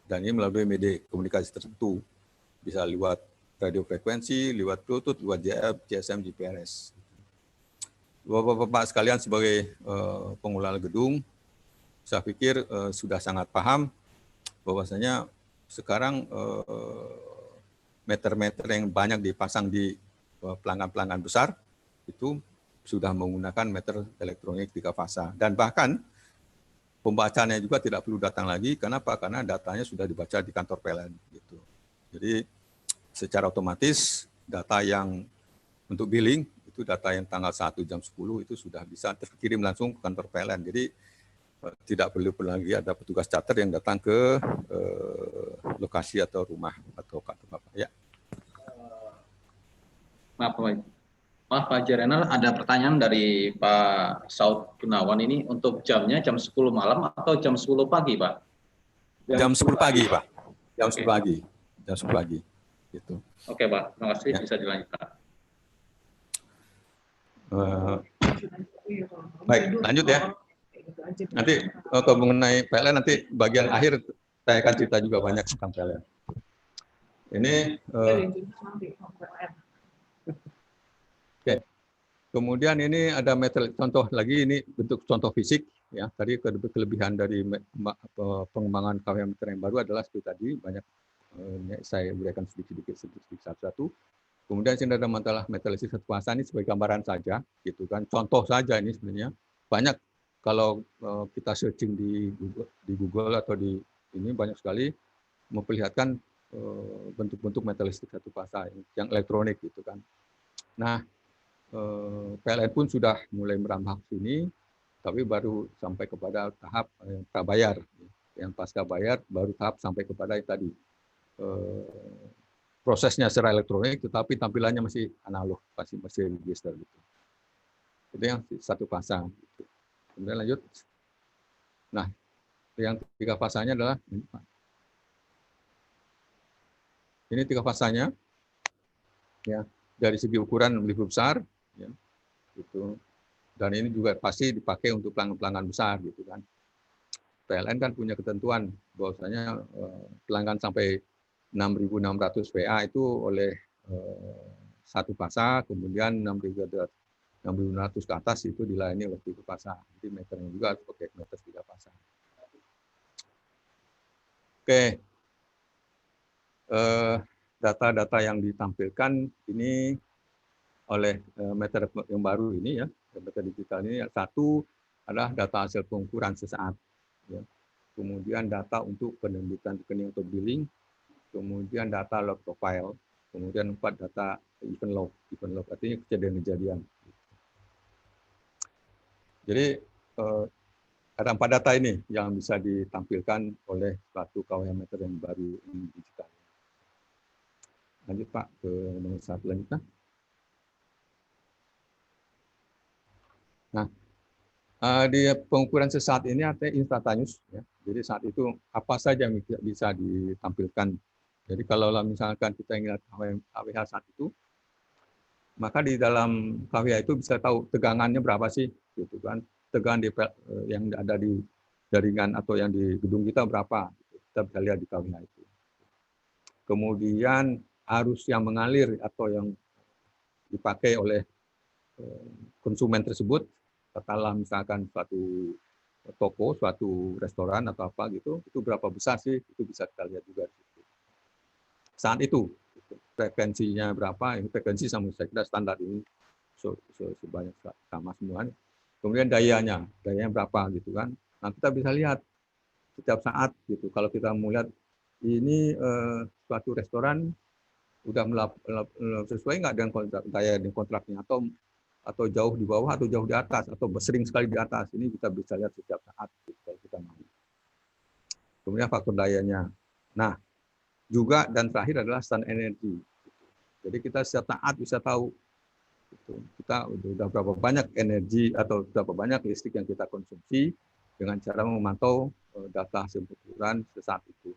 Dan ini melalui media komunikasi tertentu, bisa lewat radio frekuensi, lewat Bluetooth, lewat JF, GSM, GPRS. Bapak-bapak sekalian sebagai pengelola gedung, saya pikir sudah sangat paham bahwasanya sekarang meter-meter yang banyak dipasang di pelanggan-pelanggan besar itu sudah menggunakan meter elektronik 3 fasa. Dan bahkan pembacaannya juga tidak perlu datang lagi. Kenapa? Karena datanya sudah dibaca di kantor PLN. Gitu. Jadi secara otomatis data yang untuk billing, itu data yang tanggal 1 jam 10 itu sudah bisa terkirim langsung ke kantor PLN. Jadi tidak perlu lagi ada petugas charter yang datang ke lokasi atau rumah atau kantor Bapak. Ya. Maaf Pak Jerenal, ada pertanyaan dari Pak Saud Gunawan ini untuk jamnya jam 10 malam atau jam 10 pagi, Pak? Jam 10 pagi, Pak. Jam 10 pagi. Jam 10 pagi. Gitu. Oke, Pak. Terima kasih. Ya. Bisa dilanjutkan. Baik, lanjut ya. Nanti kalau mengenai PLN nanti bagian akhir saya akan cerita juga banyak tentang PLN. Ini oke. Kemudian ini ada contoh lagi, ini bentuk contoh fisik ya. Tadi kelebihan dari pengembangan KWH meter yang baru adalah seperti tadi, banyak saya berikan sedikit satu-satu. Kemudian sini ada masalah metal listrik satu fasa, ini sebagai gambaran saja, gitu kan. Contoh saja ini sebenarnya banyak kalau kita searching di Google atau di ini banyak sekali memperlihatkan bentuk-bentuk metalistik satu fasa yang elektronik gitu kan. Nah, PLN pun sudah mulai merambah ke sini, tapi baru sampai kepada tahap prabayar. Yang pasca bayar baru tahap sampai kepada yang tadi prosesnya secara elektronik, tetapi tampilannya masih analog, masih register gitu. Itu yang satu fasa. Gitu. Kemudian lanjut. Nah, yang 3 fasanya adalah ini 3 fasanya, ya, dari segi ukuran lebih besar, ya, gitu. Dan ini juga pasti dipakai untuk pelanggan-pelanggan besar, gitu kan. PLN kan punya ketentuan bahwasanya pelanggan sampai 6.600 VA itu oleh satu fasa, kemudian 6.600 ke atas itu dilayani oleh 3 fasa. Jadi meternya juga harus pakai meter 3 fasa. Oke. Data-data yang ditampilkan ini oleh meter yang baru ini ya, meter digital ini, satu adalah data hasil pengukuran sesaat. Ya. Kemudian data untuk penerbitan rekening atau billing, kemudian data log profile, kemudian 4 data event log. Event log artinya kejadian-kejadian. Jadi ada 4 data ini yang bisa ditampilkan oleh suatu KWH meter yang baru ini digital. Lanjut Pak ke nomor 1 selanjutnya. Nah, di pengukuran sesaat ini artinya instantaneous, ya. Jadi saat itu apa saja yang bisa ditampilkan. Jadi kalau misalkan kita ingat KWH saat itu, maka di dalam KWH itu bisa tahu tegangannya berapa sih, gitu kan? Tegangan yang ada di jaringan atau yang di gedung kita berapa? Kita bisa lihat di KWH itu. Kemudian arus yang mengalir atau yang dipakai oleh konsumen tersebut, katakanlah misalkan suatu toko, suatu restoran atau apa gitu, itu berapa besar sih, itu bisa kita lihat juga. Saat itu, frekuensinya berapa, ini frekuensi sama saya kira standar ini, sebanyak sama semua. Kemudian dayanya berapa gitu kan. Nah kita bisa lihat setiap saat gitu, kalau kita melihat ini suatu restoran udah sesuai nggak dengan daya di kontraknya, atau jauh di bawah atau jauh di atas atau sering sekali di atas, ini kita bisa lihat setiap saat kalau kita mau. Kemudian faktor dayanya. Nah, juga dan terakhir adalah stand energi. Jadi kita setiap saat bisa tahu kita udah berapa banyak energi atau berapa banyak listrik yang kita konsumsi dengan cara memantau data hasil pengukuran sesaat itu.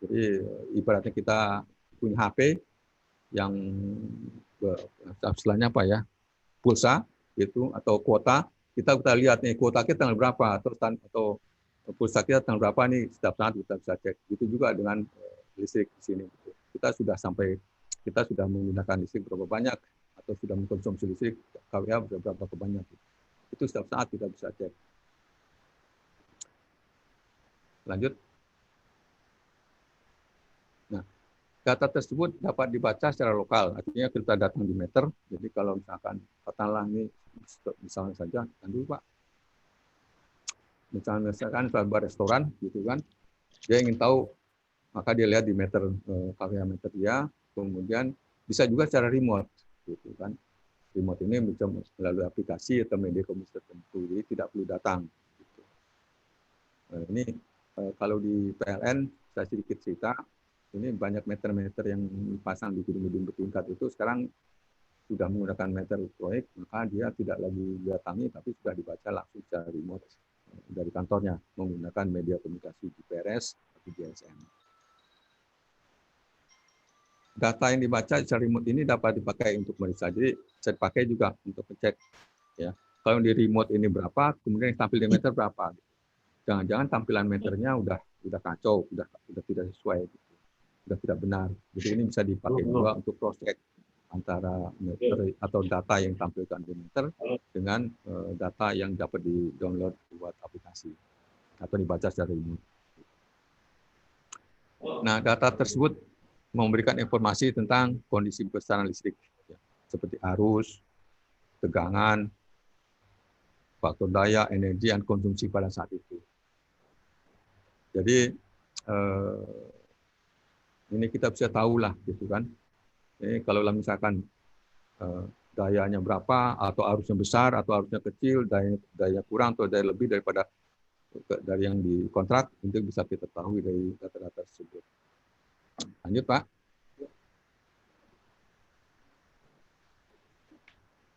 Jadi ibaratnya kita punya HP yang istilahnya apa ya, pulsa gitu atau kuota, kita lihat nih kuota kita tanggal berapa atau pulsa kita tanggal berapa nih, setiap saat kita bisa cek. Itu juga dengan listrik di sini. Kita sudah menggunakan listrik berapa banyak atau sudah mengkonsumsi listrik KWH berapa banyak. Itu setiap saat kita bisa cek. Lanjut. Nah, data tersebut dapat dibaca secara lokal, artinya kita datang di meter. Jadi kalau misalkan katakanlah ini misalnya saja, dulu Pak, misalkan sebuah restoran gitu kan, dia ingin tahu, maka dia lihat di meter KWH meter dia, kemudian bisa juga secara remote gitu kan. Remote ini bisa melalui aplikasi atau media komunikasi tertentu, jadi tidak perlu datang. Gitu. Nah, ini kalau di PLN saya sedikit cerita. Ini banyak meter-meter yang dipasang di gedung-gedung bertingkat itu sekarang sudah menggunakan meter elektronik, maka dia tidak lagi didatangi, tapi sudah dibaca langsung secara remote dari kantornya menggunakan media komunikasi GPRS atau GSM. Data yang dibaca secara remote ini dapat dipakai untuk meriksa, jadi bisa dipakai juga untuk ngecek. Ya, kalau di remote ini berapa, kemudian yang tampil di meter berapa. Jangan-jangan tampilan meternya udah kacau, udah tidak sesuai. Sudah tidak benar. Jadi ini bisa dipakai juga untuk cross check antara meter atau data yang tampilkan di meter dengan data yang dapat di-download buat aplikasi atau dibaca secara remote. Nah, data tersebut memberikan informasi tentang kondisi besaran listrik, ya, seperti arus, tegangan, faktor daya, energi, dan konsumsi pada saat itu. Jadi ini kita bisa tahulah gitu kan. Ini kalau misalkan dayanya berapa, atau arusnya besar atau arusnya kecil, daya kurang atau daya lebih daripada dari yang dikontrak, itu bisa kita tahu dari data-data tersebut. Lanjut Pak.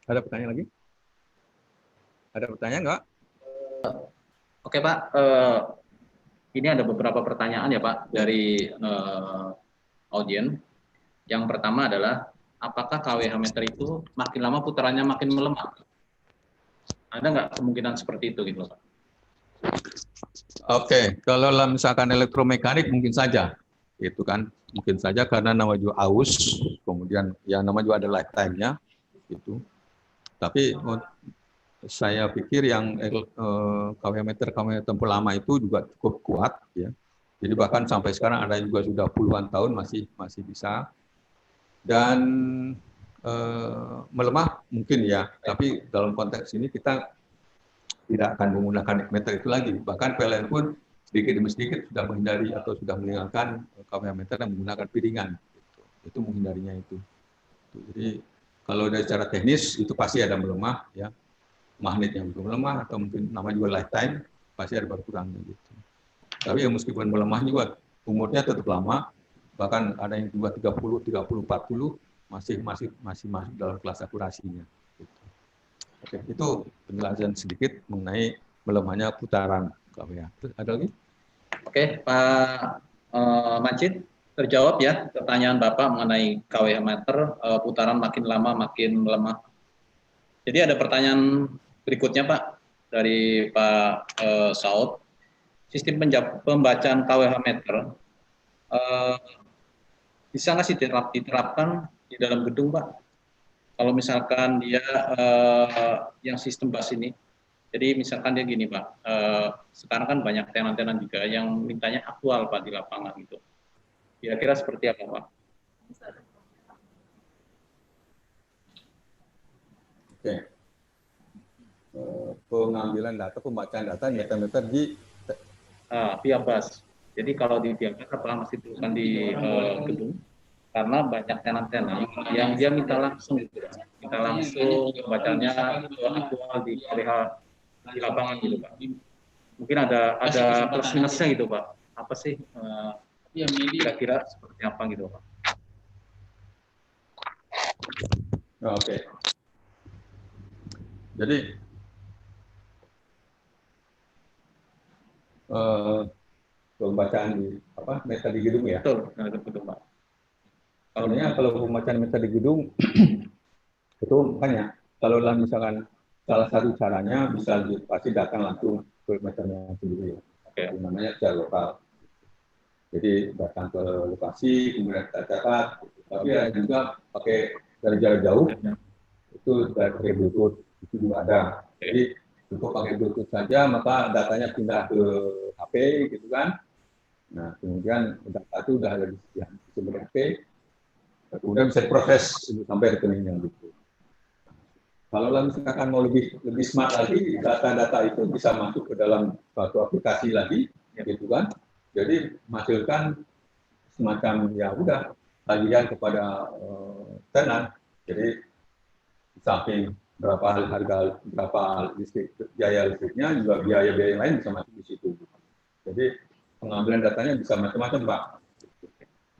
Ada pertanyaan lagi? Ada pertanyaan nggak? Oke Pak, ini ada beberapa pertanyaan ya Pak dari audien. Yang pertama adalah, apakah KWH meter itu makin lama putarannya makin melemah? Ada nggak kemungkinan seperti itu gitu Pak? Oke, kalau misalkan elektromekanik mungkin saja, itu kan mungkin saja karena nama juga aus, kemudian yang nama juga ada lifetime-nya, gitu. Tapi saya pikir yang KWH meter tempo lama itu juga cukup kuat, ya. Jadi bahkan sampai sekarang ada juga sudah puluhan tahun masih bisa. Dan melemah mungkin ya, tapi dalam konteks ini kita tidak akan menggunakan meter itu lagi. Bahkan PLN pun sedikit demi sedikit sudah menghindari atau sudah meninggalkan KWH meter dan menggunakan piringan. Itu menghindarinya itu. Jadi kalau dari secara teknis itu pasti ada melemah, ya, magnet yang melemah atau mungkin nama juga lifetime pasti ada berkurangnya gitu. Tapi ya meskipun melemah juga umurnya tetap lama, bahkan ada yang juga 30, 40 masih masuk dalam kelas akurasinya. Gitu. Oke, itu penjelasan sedikit mengenai melemahnya putaran KWH. Ada lagi? Oke, Pak Majid, terjawab ya pertanyaan Bapak mengenai KWH meter, putaran makin lama makin melemah. Jadi ada pertanyaan berikutnya Pak, dari Pak Saud. Sistem pembacaan KWH meter bisa nggak sih diterapkan di dalam gedung Pak? Kalau misalkan dia yang sistem bus ini, jadi misalkan dia gini Pak, sekarang kan banyak tenan-tenan juga yang mintanya aktual Pak di lapangan gitu. Kira-kira seperti apa Pak? Oke. Pengambilan data, pembacaan data meter-meter di Via bus. Jadi kalau di via bus apakah masih diteruskan di gedung? Karena banyak tenan-tenan yang dia minta langsung gitu, minta langsung pembacanya aktual di lapangan gitu Pak. Mungkin ada plus minusnya gitu Pak. Apa sih kira-kira seperti apa gitu Pak? Oke. Jadi pembacaan di meter di gedung ya. Betul Pak. Kalau pembacaan meter di gedung itu makanya kalau misalkan salah satu caranya bisa pasti datang langsung ke meternya sendiri. Okay. Namanya secara lokal. Jadi datang ke lokasi kemudian kita catat. Tapi ada juga pakai dari jarak jauh itu pakai Bluetooth itu juga ada. Jadi cukup pakai Bluetooth saja maka datanya pindah ke HP gitu kan. Nah kemudian data itu sudah ada di sumber HP. Kemudian bisa diproses sampai rekeningnya gitu. Kalau misalkan mau lebih smart lagi, data-data itu bisa masuk ke dalam suatu aplikasi lagi, gitu kan. Jadi menghasilkan semacam ya udah tagihan kepada tenan. Jadi samping berapa harga, berapa listrik, biaya listriknya juga biaya-biaya lain bisa masuk di situ. Jadi pengambilan datanya bisa macam-macam Pak.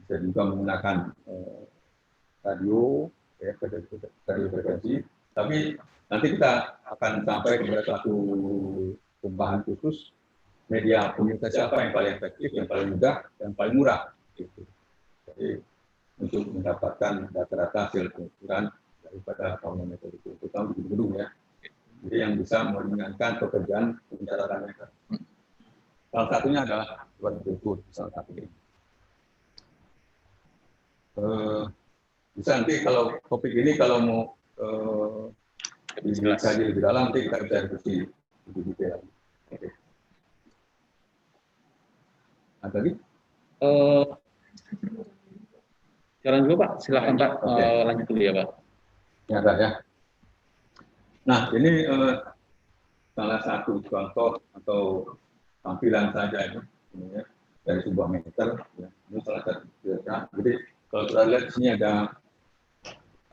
Bisa juga menggunakan radio, ya, radio frekuensi. Tapi nanti kita akan sampai kepada satu pembahasan khusus media komunikasi apa yang paling efektif, yang paling mudah, yang paling murah. Gitu. Jadi untuk mendapatkan data-data hasil pengukuran daripada KWH meter itu, terutama di gedung ya. Jadi yang bisa meringankan pekerjaan pencatatan mereka. Salah satunya adalah buat Bluetooth, salah satunya. Bisa nanti kalau topik ini kalau mau dikaji lebih dalam nanti kita bisa diskusi lebih detail. Oke. Ada lagi? Jalan dulu Pak, silakan Pak. Lanjut dulu ya Pak. Ya ada ya. Nah ini salah satu contoh atau tampilan saja ini, ya, dari sebuah meter. Ya. Ini salah satu. Ya. Jadi kalau kita lihat di sini ada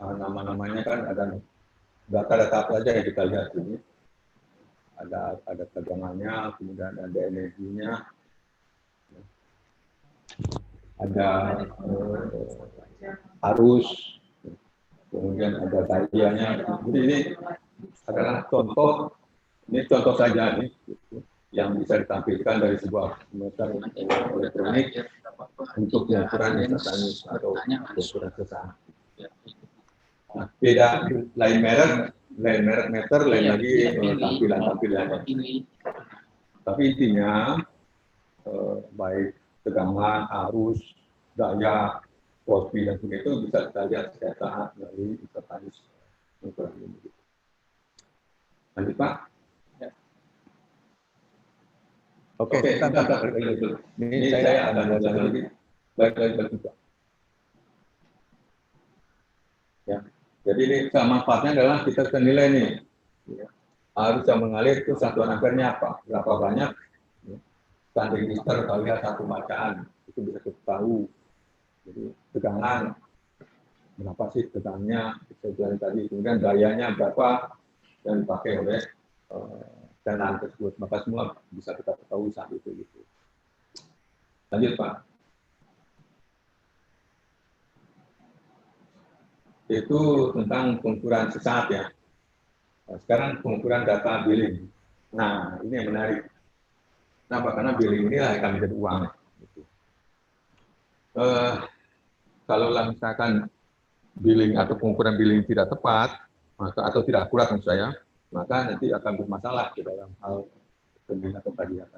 nama-namanya kan, ada data-data apa saja yang kita lihat ini. Ada tegangannya, kemudian ada energinya, ada arus, kemudian ada dayanya. Jadi ini adalah contoh, ini contoh saja nih yang bisa ditampilkan dari sebuah meter elektronik untuk ukuran instantanis atau ukuran sesaat. Nah, beda lain merek meter, lain lagi tampilan-tampilannya. Tapi intinya baik tegangan, arus, daya, voltage dan sebagainya itu bisa kita lihat setiap saat dari instantanis ukuran ini. Lanjut Pak. Oke, kita balik lagi dulu. Ini saya ada lagi. Balik lagi Pak. Ya. Jadi ini manfaatnya adalah kita bisa nilai nih. Ya. Arus yang mengalir itu satuan ampere-nya apa? Berapa banyak? Ya. Standing liter kali satu bacaan itu bisa kita tahu. Jadi tegangan berapa sih tegangannya bisa bilang tadi. Kemudian dayanya berapa yang dipakai oleh channel tersebut. Maka semua bisa kita ketahui saat itu. Gitu. Lanjut Pak. Itu tentang pengukuran sesaat ya. Nah, sekarang pengukuran data billing. Nah, ini yang menarik. Kenapa? Karena billing ini akan menjadi uang. Gitu. Kalau misalkan billing atau pengukuran billing tidak tepat, maka atau tidak akurat menurut saya, maka nanti akan bermasalah di dalam hal billing atau tagihan.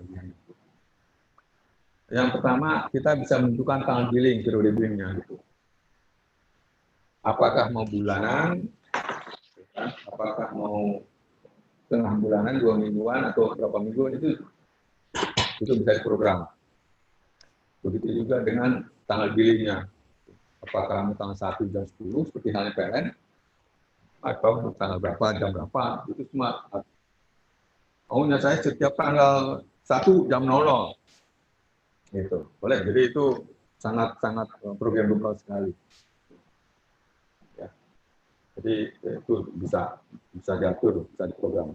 Yang pertama, kita bisa menentukan tanggal billing, periode billingnya. Gitu. Apakah mau bulanan, apakah mau setengah bulanan, 2 mingguan, atau berapa minggu, itu bisa diprogram. Begitu juga dengan tanggal billingnya. Apakah mau tanggal 1 jam 10, seperti halnya PLN, atau tanggal berapa, jam berapa, itu semua. Maunya saya setiap tanggal 1 jam 00. Gitu. Boleh, jadi itu sangat-sangat programmable sekali. Jadi itu bisa diatur, bisa diprogram.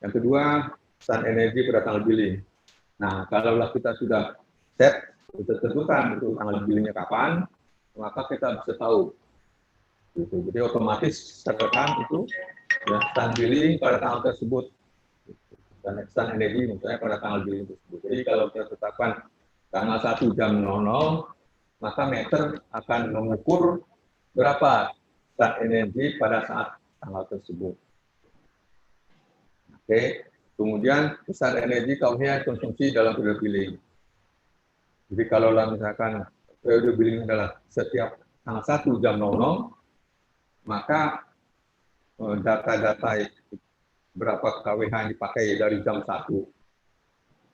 Yang kedua, stand energi pada tanggal billing. Nah, kalau kita sudah kita tentukan itu tanggal billingnya kapan, maka kita bisa tahu. Gitu. Jadi otomatis tertekan itu ya stand billing pada tanggal tersebut. Dan stand energi misalnya pada tanggal billing tersebut. Jadi kalau kita tetapkan tanggal 1 jam 00, maka meter akan mengukur berapa stand energi pada saat tanggal tersebut. Oke, kemudian besar energi kaumnya konsumsi dalam periode billing. Jadi kalau misalkan periode billing adalah setiap tanggal 1 jam 00, maka data-data berapa KWH yang dipakai dari jam 1,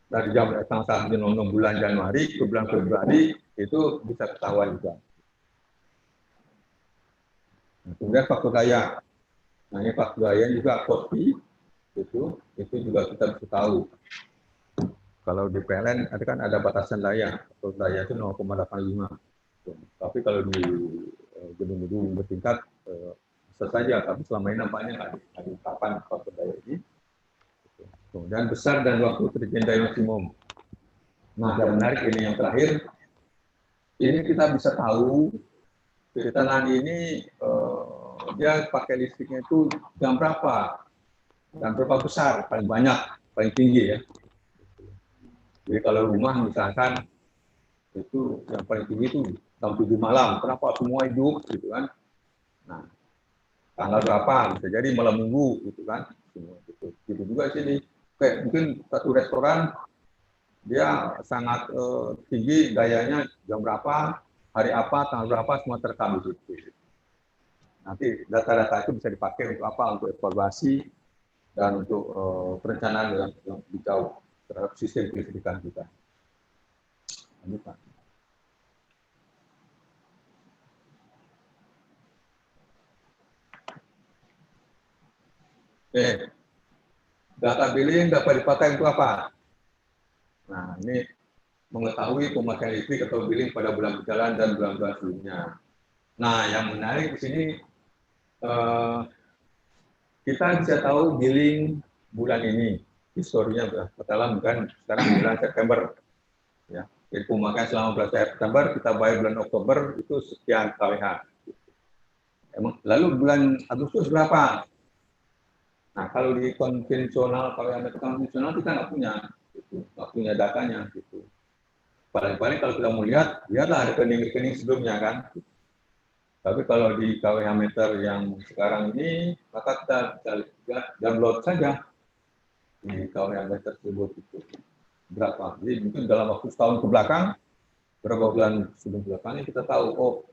dari jam tanggal 1 jam 00 bulan Januari ke bulan Februari itu bisa ketahuan juga. Nah, kemudian faktor daya. Nah, ini faktor daya juga kopi itu juga kita bisa tahu. Kalau di PLN ada batasan daya, faktor daya itu 0,85. Tapi kalau di gedung-gedung bertingkat bisa saja, tapi selama ini nampaknya nggak ada ungkapan faktor daya ini. Kemudian besar dan waktu terjadi daya maksimum. Nah, yang menarik ini yang terakhir, ini kita bisa tahu ketenagaan ini dia pakai listriknya itu jam berapa dan berapa besar, paling banyak, paling tinggi ya. Jadi kalau rumah misalkan itu yang paling tinggi itu jam 7 malam, kenapa semua hidup gitu kan. Nah, tanggal berapa, bisa jadi malam minggu gitu kan. Gitu juga sini. Kayak mungkin satu restoran dia sangat tinggi dayanya jam berapa, hari apa, tanggal berapa, semua terekam di situ. Nanti data-data itu bisa dipakai untuk apa? Untuk evaluasi dan untuk perencanaan yang lebih jauh terhadap sistem kelistrikan kita. Ini Pak. Oke. Data billing dapat dipakai untuk apa? Nah, ini mengetahui pemakaian listrik atau billing pada bulan berjalan dan bulan-bulan sebelumnya. Nah, yang menarik di sini kita bisa tahu billing bulan ini, historinya berapa kan sekarang bulan September. Ya, jadi pemakaian selama bulan September kita bayar bulan Oktober itu sekian kWh. Lalu bulan Agustus berapa? Nah, kalau di konvensional, kalau yang konvensional kita nggak punya datanya gitu. Paling-paling kalau kita mau lihatlah rekening-rekening sebelumnya kan. Tapi kalau di kWh meter yang sekarang ini, maka kita bisa download saja di kWh meter tersebut itu berapa. Jadi mungkin dalam waktu setahun ke belakang, berapa bulan sebelum belakangnya kita tahu, oh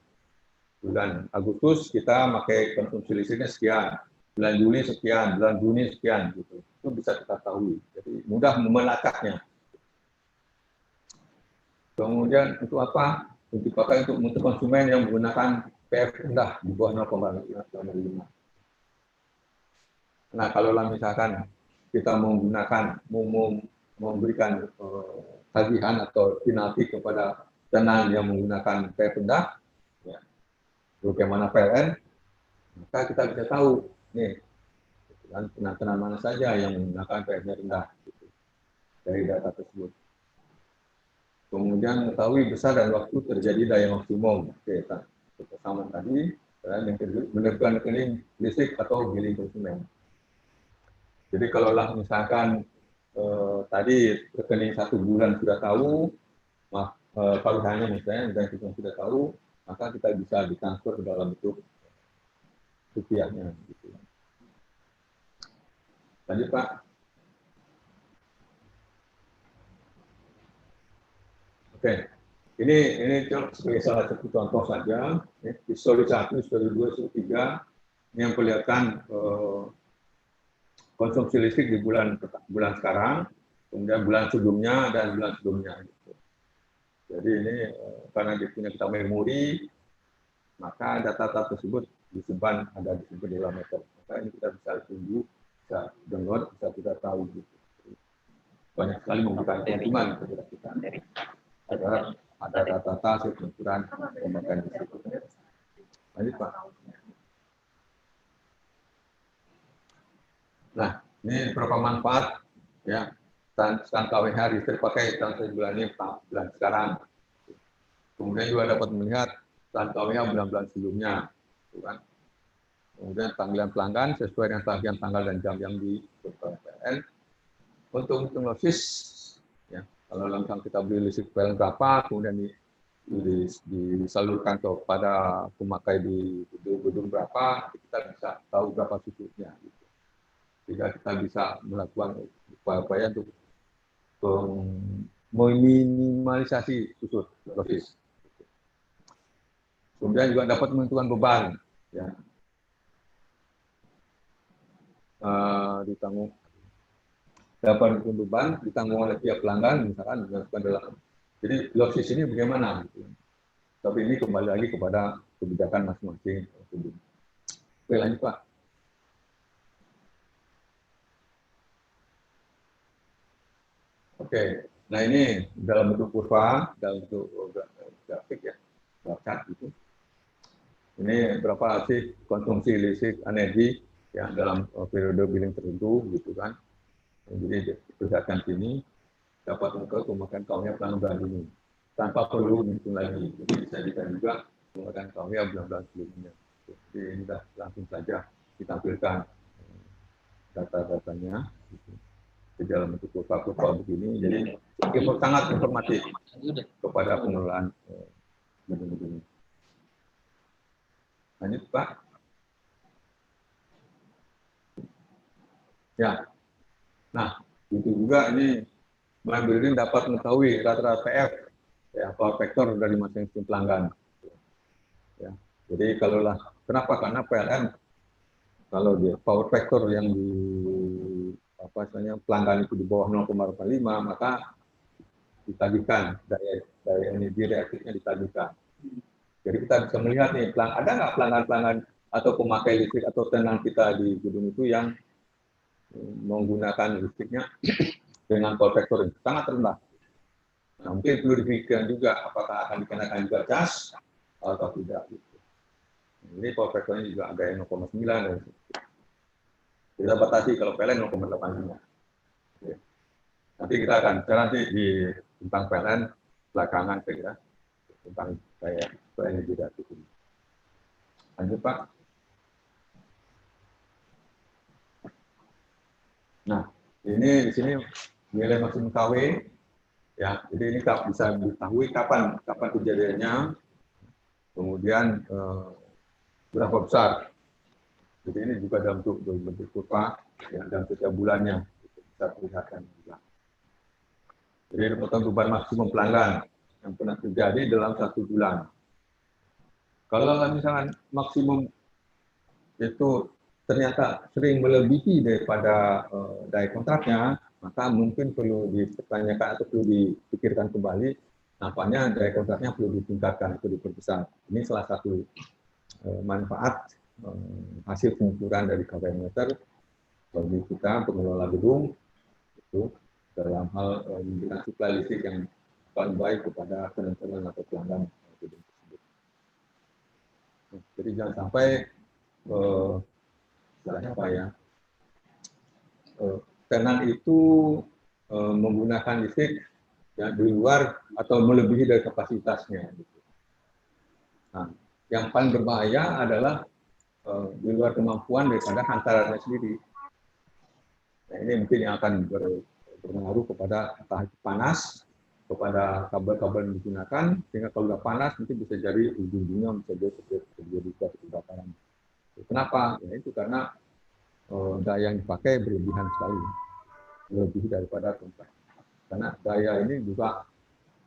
bulan Agustus kita pakai konsumsi listriknya sekian, bulan Juli sekian, bulan Juni sekian gitu. Itu bisa kita tahu. Jadi mudah melacaknya. Kemudian untuk apa? Untuk dipakai untuk konsumen yang menggunakan PF rendah di bawah 0,5. Nah, kalau misalkan kita menggunakan memberikan tagihan atau penalti kepada tenan yang menggunakan PF rendah, ya, bagaimana PLN, maka kita bisa tahu nih tenan mana saja yang menggunakan PF-nya rendah gitu, dari data tersebut. Kemudian mengetahui besar dan waktu terjadi daya maksimum. Oke, sama tadi yang menerbitkan rekening listrik atau billing konsumen. Jadi kalau misalkan tadi rekening 1 bulan sudah tahu, kalau hanya misalnya dan kita sudah tahu, maka kita bisa ditransfer ke dalam bentuk rupiahnya. Gitu. Lanjut Pak. Oke, ini sebagai salah satu contoh saja. Histori 1, histori 2, histori 3 ini yang perlihatkan konsumsi listrik di bulan sekarang, kemudian bulan sebelumnya dan bulan sebelumnya. Gitu. Jadi ini karena dia punya kita memori, maka data-data tersebut disimpan ada disimpan di dalam meter. Maka ini kita bisa tunggu, bisa download, bisa kita tahu. Gitu. Banyak sekali memberikan keuntungan kepada kita. Ada data-data hasil pengukuran pemakaian listrik. Lanjut Pak. Nah, ini beberapa manfaat ya. Stand kWh listrik pakai tahun bulan ini, bulan sekarang. Kemudian juga dapat melihat stand kWh bulan-bulan sebelumnya. Kan? Kemudian panggilan pelanggan sesuai dengan tagihan tanggal dan jam yang di PLN. Untuk hitung losses, ya, kalau misalnya kita beli listrik PLN berapa, kemudian disalurkan kepada pemakai di gedung berapa, kita bisa tahu berapa susutnya. Gitu. Sehingga kita bisa melakukan upaya-upaya untuk meminimalisasi susut losses. Kemudian juga dapat menentukan beban, ya. Dapat menentukan beban ditanggung oleh pihak pelanggan, misalkan dilakukan dalam. Jadi losses ini bagaimana? Gitu. Tapi ini kembali lagi kepada kebijakan masing-masing. Oke, lanjut Pak. Oke, nah ini dalam bentuk kurva, dalam bentuk grafik ya, chart gitu. Ini berapa sih konsumsi listrik energi ya dalam periode billing tertentu gitu kan. Jadi berdasarkan sini dapat mengukur pemakaian kWh pelanggan ini tanpa perlu menghitung lagi. Jadi bisa juga pemakaian kWh bulan-bulan sebelumnya. Jadi ini sudah langsung saja ditampilkan data-datanya gitu. Di dalam bentuk kurva-kurva begini. Jadi sangat informatif kepada pengelolaan gedung-gedung. Lanjut Pak. Ya. Nah, itu juga ini Building dapat mengetahui rata-rata PF, ya, power factor dari masing-masing pelanggan. Ya. Jadi kenapa? Karena PLN kalau dia power factor yang di pelanggan itu di bawah 0,5, maka ditagihkan daya energi reaktifnya ditagihkan. Jadi kita bisa melihat nih, ada nggak pelanggan-pelanggan atau pemakai listrik atau tenang kita di gedung itu yang menggunakan listriknya dengan power factor yang sangat rendah. Nah, mungkin perlu dipikirkan juga apakah akan dikenakan juga cas atau tidak. Ini power factor-nya juga ada yang 0,9. Kita batasi kalau PLN 0,85. Nanti kita akan bicara nanti tentang PLN belakangan kira tentang kayak PLN juga. Lanjut Pak. Nah, ini di sini nilai maksimum KW ya. Jadi ini bisa diketahui kapan kejadiannya, kemudian berapa besar. Jadi ini juga dalam bentuk kurva ya, dalam setiap bulannya bisa perlihatkan juga. Jadi potong beban maksimum pelanggan yang pernah terjadi dalam 1 bulan. Kalau misalkan maksimum itu ternyata sering melebihi daripada daya kontraknya, maka mungkin perlu dipertanyakan atau perlu dipikirkan kembali. Nampaknya daya kontraknya perlu ditingkatkan atau diperbesar. Ini salah satu manfaat hasil pengukuran dari KW meter bagi kita pengelola gedung itu dalam hal memberikan suplai listrik yang paling baik kepada tenant-tenant atau pelanggan gedung tersebut. Jadi jangan sampai apa ya, tenan itu menggunakan listrik ya, di luar atau melebihi dari kapasitasnya. Nah, yang paling berbahaya adalah di luar kemampuan daripada hantarannya sendiri. Nah, ini mungkin yang akan berpengaruh kepada entah panas, kepada kabel-kabel yang digunakan, sehingga kalau sudah panas nanti bisa jadi ujung-ujungnya bisa terjadi kebakaran. Kenapa? Ya itu karena daya yang dipakai berlebihan sekali, lebih daripada kontrak. Karena daya ini juga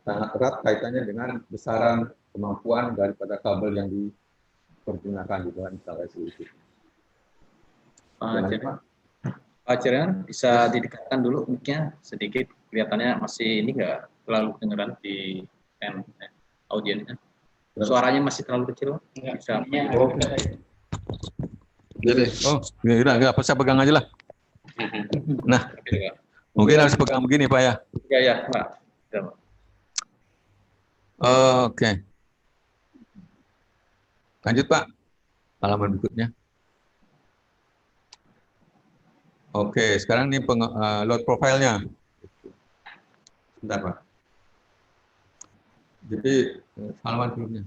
sangat erat kaitannya dengan besaran kemampuan daripada kabel yang dipergunakan di dalam instalasi itu. Pak Cerian, bisa didekatkan dulu mic-nya sedikit, kelihatannya masih ini nggak terlalu kedengeran di audiensnya. Suaranya masih terlalu kecil. Bisa. Jadi, nggak bisa pegang aja lah. Nah, mungkin harus pegang begini Pak ya. Ya Pak. Oke. Lanjut Pak, halaman berikutnya. Oke, sekarang ini load profile-nya. Sebentar Pak. Jadi halaman berikutnya.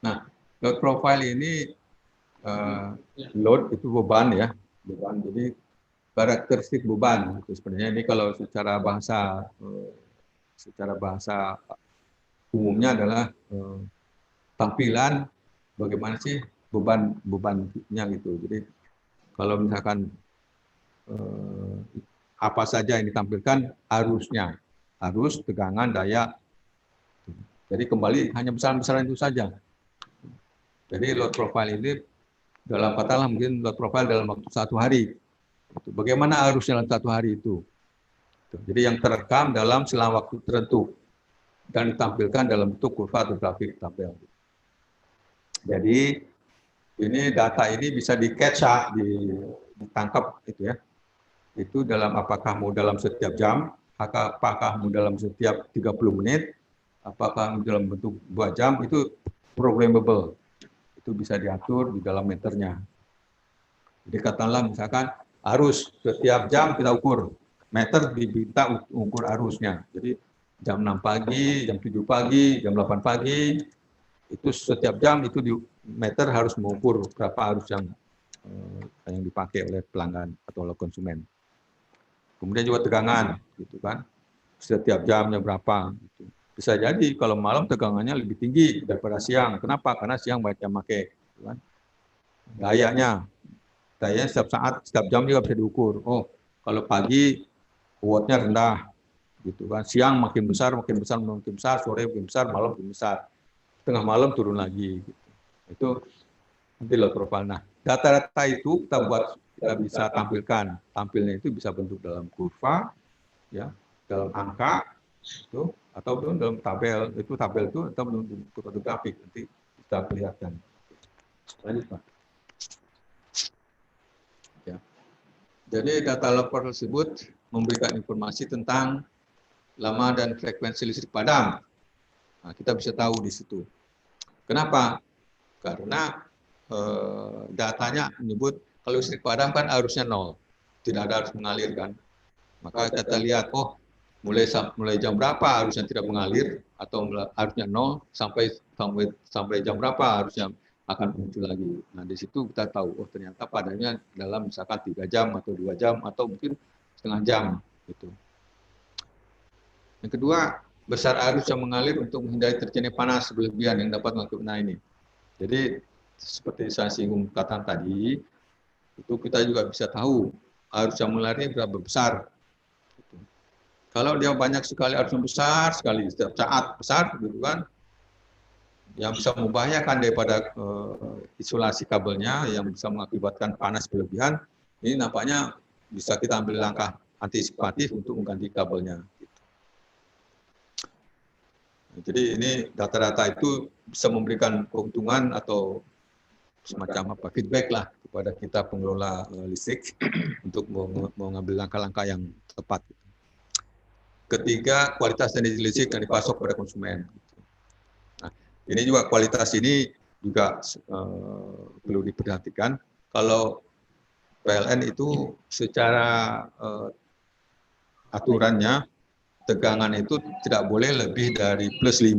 Nah, load profile ini load itu beban ya, beban. Jadi karakteristik beban. Sebenarnya ini kalau secara bahasa umumnya adalah tampilan bagaimana sih bebannya gitu. Jadi kalau misalkan apa saja yang ditampilkan arusnya, arus, tegangan, daya. Jadi kembali hanya besaran-besaran itu saja. Jadi load profile ini dalam katalah mungkin load profile dalam waktu 1 hari. Bagaimana arusnya dalam 1 hari itu? Jadi yang terekam dalam selang waktu tertentu dan ditampilkan dalam bentuk kurva atau grafik tabel. Jadi ini data ini bisa di-catch, ditangkap gitu ya. Itu dalam apakah mau dalam setiap jam, apakah mau dalam setiap 30 menit, apakah dalam bentuk 2 jam, itu programmable. Itu bisa diatur di dalam meternya. Jadi katakanlah misalkan arus setiap jam kita ukur, meter diminta ukur arusnya. Jadi jam 6 pagi, jam 7 pagi, jam 8 pagi, itu setiap jam itu di meter harus mengukur berapa arus yang dipakai oleh pelanggan atau oleh konsumen. Kemudian juga tegangan, gitu kan, setiap jamnya berapa. Gitu. Bisa jadi kalau malam tegangannya lebih tinggi daripada siang. Kenapa? Karena siang banyak yang pakai. Gitu kan. Dayanya setiap saat, setiap jam juga bisa diukur. Oh, kalau pagi wattnya rendah, gitu kan. Siang makin besar, sore makin besar, malam makin besar. Tengah malam turun lagi. Gitu. Itu nanti load profile. Nah, data-data itu kita bisa tampilkan. Tampilnya itu bisa bentuk dalam kurva, ya, dalam angka, itu, atau dalam tabel. Itu tabel itu atau bentuk grafik nanti kita perlihatkan. Lanjut Pak. Jadi data lapor tersebut memberikan informasi tentang lama dan frekuensi listrik padam. Nah, kita bisa tahu di situ. Kenapa? Karena datanya menyebut kalau listrik padam kan arusnya 0, tidak ada arus mengalir kan. Maka kita lihat, oh mulai jam berapa arusnya tidak mengalir atau arusnya 0 sampai jam berapa arusnya akan muncul lagi. Nah di situ kita tahu, oh ternyata padamnya dalam misalkan 3 jam atau 2 jam atau mungkin setengah jam gitu. Yang kedua, besar arus yang mengalir untuk menghindari terjadinya panas berlebihan yang dapat mengakibatkan ini. Jadi seperti saya singgung kata tadi, itu kita juga bisa tahu arus yang mengalirnya berapa besar. Kalau dia banyak sekali arus yang besar sekali setiap saat besar, gitu kan, yang bisa membahayakan daripada isolasi kabelnya, yang bisa mengakibatkan panas berlebihan, ini nampaknya bisa kita ambil langkah antisipatif untuk mengganti kabelnya. Jadi ini data-data itu bisa memberikan keuntungan atau semacam apa feedback lah kepada kita pengelola listrik untuk mengambil langkah-langkah yang tepat. Ketiga, kualitas energi listrik yang dipasok pada konsumen. Nah, ini juga kualitas ini juga perlu diperhatikan. Kalau PLN itu secara aturannya tegangan itu tidak boleh lebih dari plus 5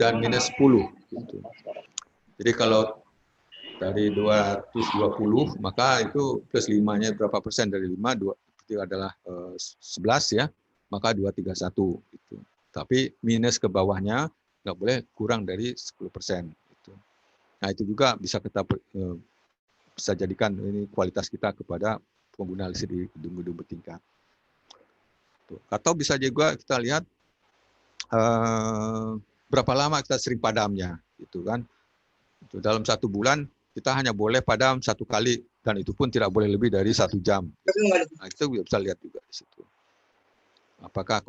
dan minus 10. Gitu. Jadi kalau dari 220 maka itu plus 5-nya berapa persen dari 5, itu adalah 11 ya, maka 231. Gitu. Tapi minus ke bawahnya nggak boleh kurang dari 10%. Gitu. Nah itu juga bisa kita bisa jadikan ini kualitas kita kepada pengguna listrik di gedung-gedung bertingkat. Atau bisa juga kita lihat berapa lama kita sering padamnya, gitu kan. Dalam 1 bulan kita hanya boleh padam 1 kali dan itu pun tidak boleh lebih dari 1 jam. Nah, itu bisa lihat juga di situ. Apakah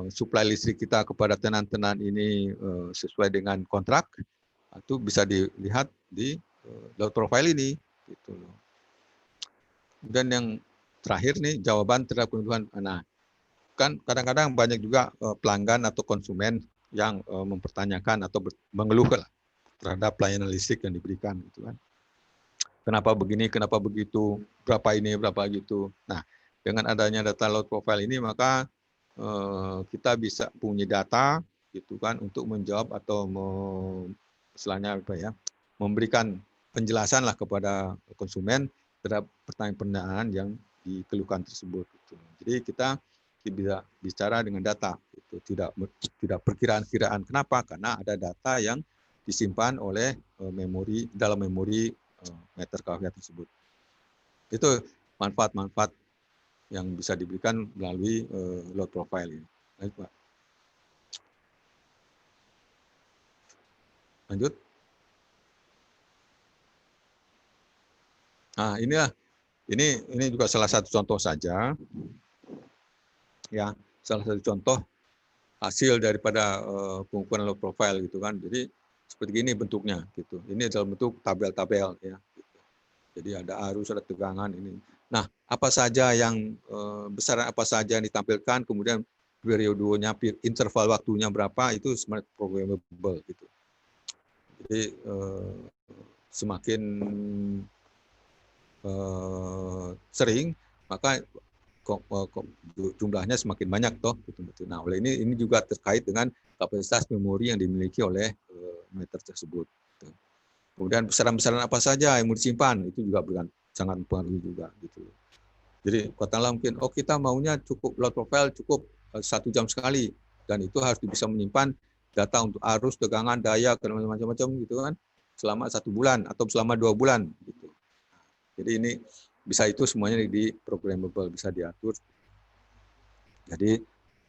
suplai listrik kita kepada tenan-tenan ini sesuai dengan kontrak? Itu bisa dilihat di load profile ini. Gitu. Dan yang terakhir nih jawaban terhadap kebutuhan. Nah, kan kadang-kadang banyak juga pelanggan atau konsumen yang mempertanyakan atau mengeluh terhadap pelayanan listrik yang diberikan, gitu kan. Kenapa begini, kenapa begitu, berapa ini, berapa gitu. Nah, dengan adanya data load profile ini maka kita bisa punya data, gitu kan, untuk menjawab atau istilahnya apa ya, memberikan penjelasan lah kepada konsumen terhadap pertanyaan-pertanyaan yang dikeluhkan tersebut. Gitu. Jadi kita bisa bicara dengan data, itu tidak perkiraan-kiraan. Kenapa? Karena ada data yang disimpan oleh memori dalam memori meter kWh tersebut. Itu manfaat-manfaat yang bisa diberikan melalui load profile ini. Baik, Pak. Lanjut. Nah, ini juga salah satu contoh saja. Ya, salah satu contoh hasil daripada pengukuran load profile gitu kan. Jadi seperti ini bentuknya gitu. Ini dalam bentuk tabel-tabel ya. Gitu. Jadi ada arus, ada tegangan ini. Nah, apa saja yang besaran apa saja yang ditampilkan, kemudian periodenya, interval waktunya berapa, itu sebenarnya programmable gitu. Jadi semakin sering maka jumlahnya semakin banyak toh betul-betul. Nah, oleh ini juga terkait dengan kapasitas memori yang dimiliki oleh meter tersebut. Gitu. Kemudian besaran-besaran apa saja yang mau disimpan itu juga sangat mempengaruhi juga gitu. Jadi katakanlah mungkin kita maunya cukup load profile cukup 1 jam sekali dan itu harus bisa menyimpan data untuk arus, tegangan, daya, macam-macam gitu kan selama 1 bulan atau selama 2 bulan gitu. Jadi ini bisa itu semuanya di programmable, bisa diatur. Jadi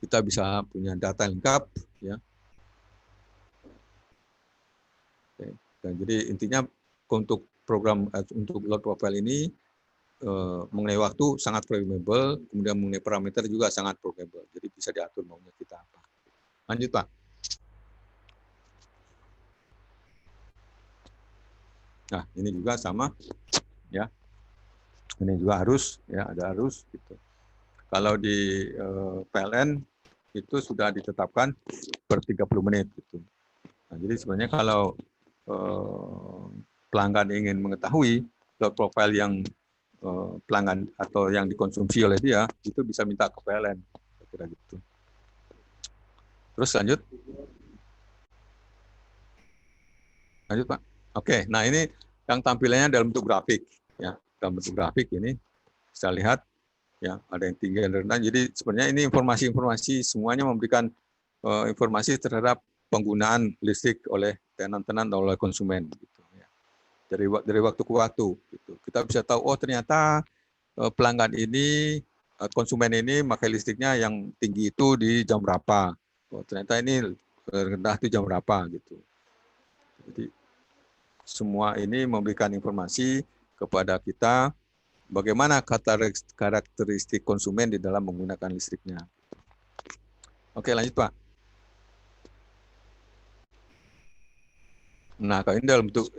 kita bisa punya data lengkap ya. Oke. Dan jadi intinya untuk program untuk load profile ini mengenai waktu sangat programmable, kemudian mengenai parameter juga sangat programmable. Jadi bisa diatur maunya kita apa. Lanjut, Pak. Nah, ini juga sama ya. Ini juga harus, ya ada harus gitu. Kalau di PLN itu sudah ditetapkan per 30 menit gitu. Nah, jadi sebenarnya kalau pelanggan ingin mengetahui load profile yang pelanggan atau yang dikonsumsi oleh dia, itu bisa minta ke PLN, kira gitu. Terus lanjut Pak. Oke, nah ini yang tampilannya dalam bentuk grafik, ya dalam bentuk grafik ini bisa lihat, ya ada yang tinggi dan rendah. Jadi sebenarnya ini informasi-informasi semuanya memberikan informasi terhadap penggunaan listrik oleh tenan-tenan atau oleh konsumen. Gitu, ya. Dari waktu ke waktu, gitu. Kita bisa tahu, oh ternyata pelanggan ini, konsumen ini pakai listriknya yang tinggi itu di jam berapa. Oh, ternyata ini rendah itu jam berapa gitu. Jadi semua ini memberikan informasi kepada kita bagaimana karakteristik konsumen di dalam menggunakan listriknya. Oke, lanjut Pak. Nah, kalau ini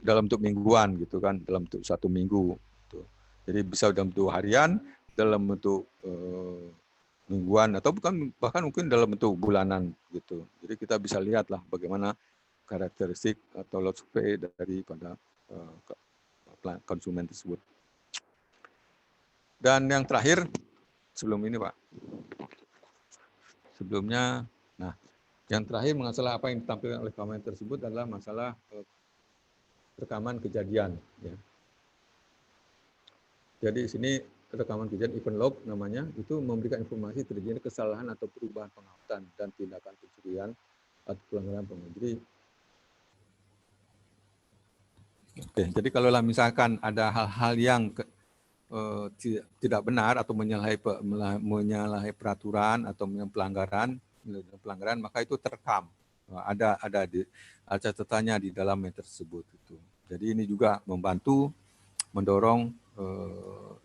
dalam bentuk mingguan gitu kan, dalam bentuk 1 minggu. Gitu. Jadi bisa dalam bentuk harian, dalam bentuk mingguan, atau bahkan mungkin dalam bentuk bulanan gitu. Jadi kita bisa lihatlah bagaimana karakteristik atau load survey daripada konsumen tersebut. Dan yang terakhir, sebelum ini Pak, sebelumnya, nah yang terakhir masalah apa yang ditampilkan oleh komen tersebut adalah masalah rekaman kejadian. Ya. Jadi di sini rekaman kejadian event log namanya, itu memberikan informasi terjadi kesalahan atau perubahan pengamatan dan tindakan pencurian atau pelanggaran pengamatan. Jadi kalau misalkan ada hal-hal yang tidak benar atau menyalahi peraturan atau pelanggaran, maka itu terekam. Ada catatannya di dalam meter tersebut. Gitu. Jadi ini juga membantu mendorong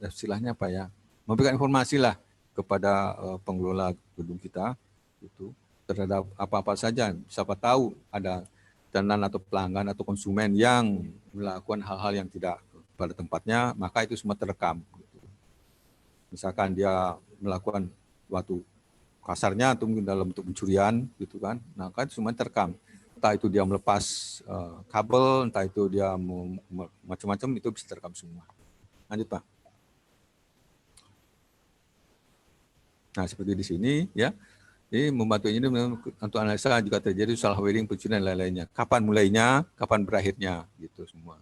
istilahnya apa ya, memberikan informasi lah kepada pengelola gedung kita itu terhadap apa-apa saja. Siapa tahu ada tenan atau pelanggan atau konsumen yang melakukan hal-hal yang tidak pada tempatnya, maka itu semua terekam. Gitu. Misalkan dia melakukan suatu kasarnya atau mungkin dalam bentuk pencurian, gitu kan, nah kan itu semua terekam. Entah itu dia melepas kabel, entah itu dia macam-macam, itu bisa terekam semua. Lanjut Pak. Nah seperti di sini ya. Ini membantu ini untuk analisa jika terjadi salah wiring, pencurian dan lain-lainnya. Kapan mulainya, kapan berakhirnya, gitu semua.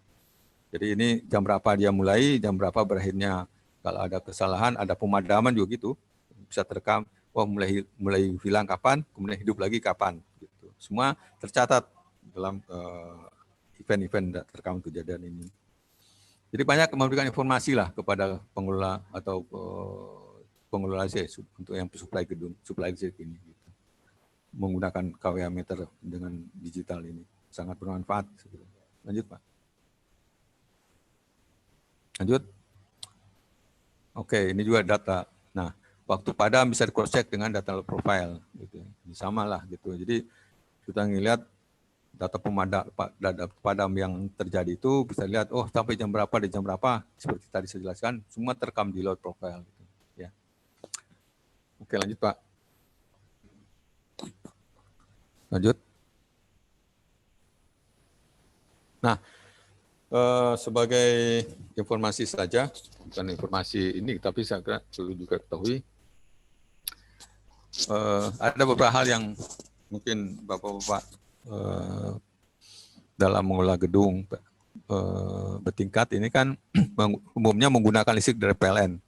Jadi ini jam berapa dia mulai, jam berapa berakhirnya. Kalau ada kesalahan, ada pemadaman juga gitu, bisa terekam. Oh mulai hilang kapan, kemudian hidup lagi kapan. Gitu. Semua tercatat dalam event-event terekam kejadian ini. Jadi banyak memberikan informasi lah kepada pengelola atau pengelola listrik untuk yang supply gedung, supply listrik ini. Gitu. Menggunakan kWh meter dengan digital ini. Sangat bermanfaat. Lanjut Pak. Lanjut. Oke, ini juga data. Nah, waktu padam bisa di-cross-check dengan data load profile. Gitu. Sama lah gitu. Jadi kita ngelihat data padam yang terjadi itu bisa lihat, oh sampai jam berapa, di jam berapa, seperti tadi saya jelaskan, semua terekam di load profile. Gitu. Ya. Oke, lanjut Pak. Lanjut. Nah, sebagai informasi saja, bukan informasi ini, tapi saya kira perlu juga ketahui, ada beberapa hal yang mungkin Bapak-Bapak dalam mengelola gedung bertingkat ini kan umumnya menggunakan listrik dari PLN.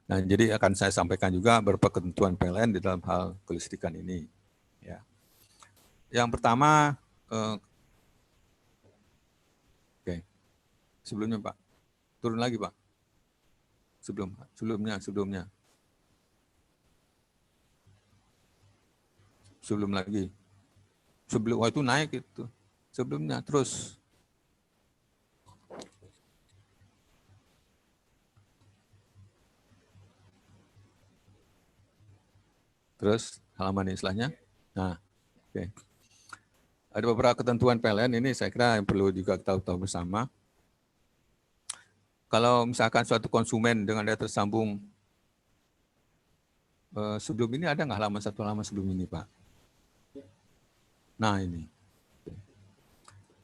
Nah, jadi akan saya sampaikan juga beberapa ketentuan PLN di dalam hal kelistrikan ini. Ya. Yang pertama, sebelumnya Pak, turun lagi Pak, sebelumnya, sebelum lagi, sebelum itu naik itu, sebelumnya terus, halaman istilahnya. Nah, oke. Ada beberapa ketentuan PLN ini saya kira yang perlu juga kita tahu bersama. kalau misalkan suatu konsumen dengan daya tersambung sebelum ini ada nggak halaman sebelum ini, Pak? Nah, ini.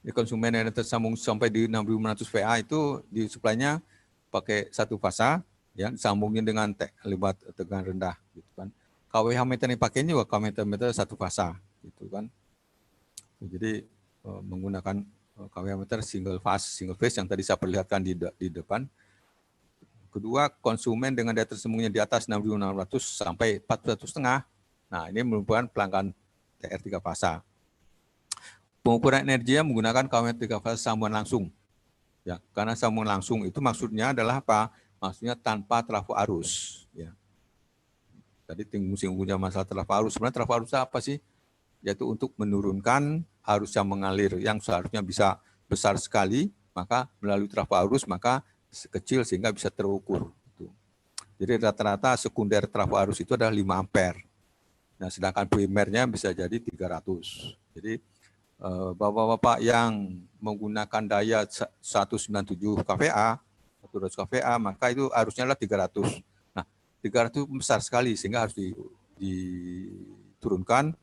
Di konsumen yang tersambung sampai di 6.500 VA itu di supply-nya pakai satu fasa, ya, disambungin dengan lewat tegangan rendah, gitu kan. KWH meter yang pakai juga KWH meter satu fasa, gitu kan. Jadi menggunakan KWH meter single phase yang tadi saya perlihatkan di depan. Kedua, konsumen dengan daya tersambungnya di atas 6.600 sampai 4.100,5. Nah, ini merupakan pelanggan TR 3 fasa. Pengukuran energinya menggunakan KWH 3 fasa sambungan langsung. Ya, karena sambungan langsung itu maksudnya adalah apa? Maksudnya tanpa trafo arus. Ya. Tadi singgung masalah trafo arus. Sebenarnya trafo arus apa sih? Yaitu untuk menurunkan arus yang mengalir yang seharusnya bisa besar sekali, maka melalui trafo arus maka kecil sehingga bisa terukur. Jadi rata-rata sekunder trafo arus itu adalah 5 ampere. Nah, sedangkan primernya bisa jadi 300. Jadi Bapak-bapak yang menggunakan daya 197 kVA, 100 kVA, maka itu arusnya adalah 300. Nah, 300 besar sekali sehingga harus diturunkan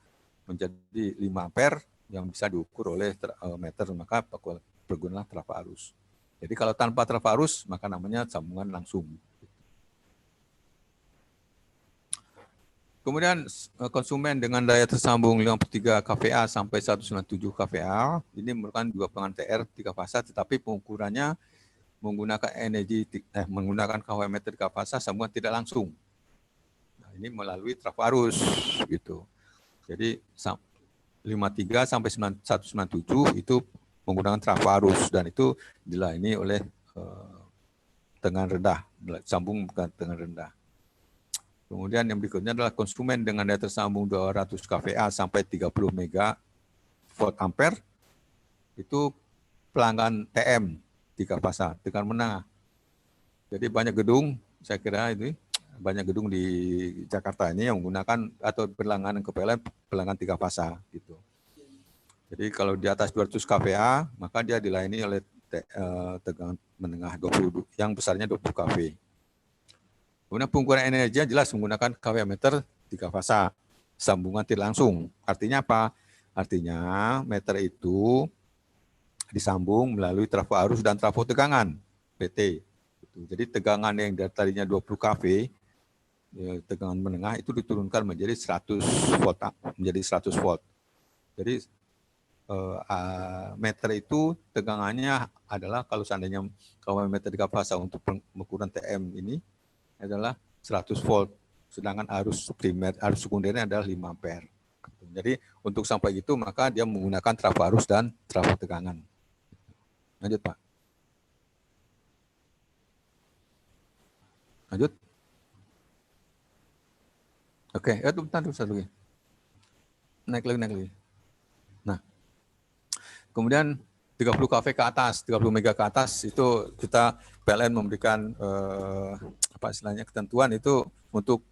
menjadi 5 ampere yang bisa diukur oleh meter, maka bergunalah trafo arus. Jadi kalau tanpa trafo arus, maka namanya sambungan langsung. Kemudian konsumen dengan daya tersambung 53 kVA sampai 197 kVA, ini merupakan dua pelanggan TR 3 fasa, tetapi pengukurannya menggunakan KWH meter 3 fasa sambungan tidak langsung. Nah, ini melalui trafo arus, gitu. Jadi 53 sampai 197 itu menggunakan trafo arus dan itu dilayani oleh tegangan rendah, sambung tegangan rendah. Kemudian yang berikutnya adalah konsumen dengan daya tersambung 200 kVA sampai 30 mega volt ampere, itu pelanggan TM 3 fasa, tegangan menengah. Jadi banyak gedung, saya kira itu banyak gedung di Jakarta ini yang menggunakan atau berlangganan ke PLN pelanggan 3 fasa gitu. Jadi kalau di atas 200 kVA, maka dia dilayani oleh tegangan menengah 20 yang besarnya 20 kV. Kemudian pengukuran energi jelas menggunakan KWH meter 3 fasa, sambungan tidak langsung. Artinya apa? Artinya meter itu disambung melalui trafo arus dan trafo tegangan, PT. Jadi tegangan yang tadinya 20 kV, tegangan menengah itu diturunkan menjadi 100 volt, menjadi 100 volt. Jadi meter itu tegangannya adalah kalau seandainya KWH meter 3 fasa untuk pengukuran TM ini adalah 100 volt, sedangkan arus primer, arus sekundernya adalah 5 ampere. Jadi untuk sampai itu maka dia menggunakan trafo arus dan trafo tegangan. Lanjut, Pak. Lanjut. Oke, ya bentar satu lagi. Naik lagi. Nah, kemudian 30 kV ke atas, 30 mega ke atas itu kita PLN memberikan apa istilahnya ketentuan itu untuk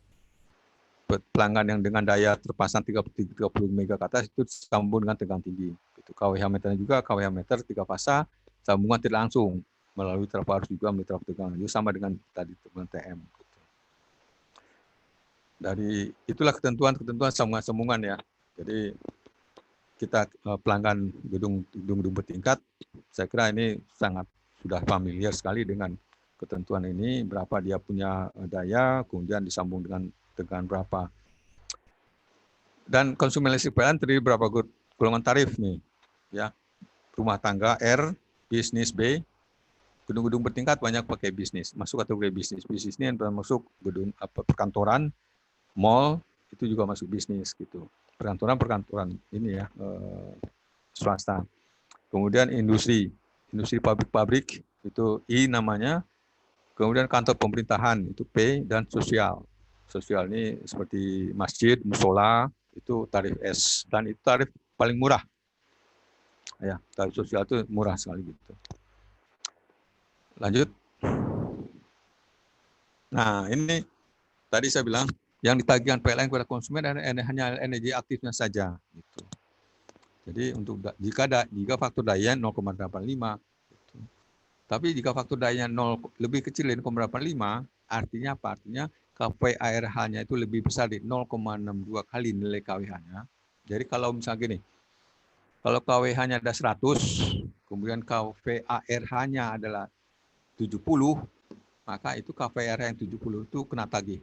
pelanggan yang dengan daya terpasang 30 mega ke atas itu sambung dengan tegangan tinggi. Itu KWH meternya juga KWH meter 3 fasa sambungan tidak langsung melalui trafo arus juga melalui trafo tegangan. Itu sama dengan tadi dengan TM. Dari itulah ketentuan sambungan ya. Jadi kita pelanggan gedung bertingkat, saya kira ini sangat sudah familiar sekali dengan ketentuan ini, berapa dia punya daya, kemudian disambung dengan tegangan berapa. Dan konsumen listrik PLN terdiri berapa golongan tarif nih, ya. Rumah tangga R, bisnis B, gedung-gedung bertingkat banyak pakai bisnis, masuk kategori bisnis. Bisnis ini yang masuk gedung perkantoran, mall itu juga masuk bisnis gitu. Perkantoran ini ya swasta. Kemudian industri pabrik itu I namanya. Kemudian kantor pemerintahan itu P dan sosial. Sosial ini seperti masjid, musola itu tarif S dan itu tarif paling murah. Ya, tarif sosial itu murah sekali gitu. Lanjut. Nah, ini tadi saya bilang yang ditagihkan PLN kepada konsumen hanya energi aktifnya saja gitu. Jadi untuk jika faktor daya 0,85 gitu. Tapi jika faktor dayanya 0 lebih kecil dari 0,85, artinya apa? Artinya KVARH-nya itu lebih besar di 0,62 kali nilai KWH-nya. Jadi kalau misalnya gini, kalau KWH-nya ada 100, kemudian KVARH-nya adalah 70, maka itu KVARH yang 70 itu kena tagih.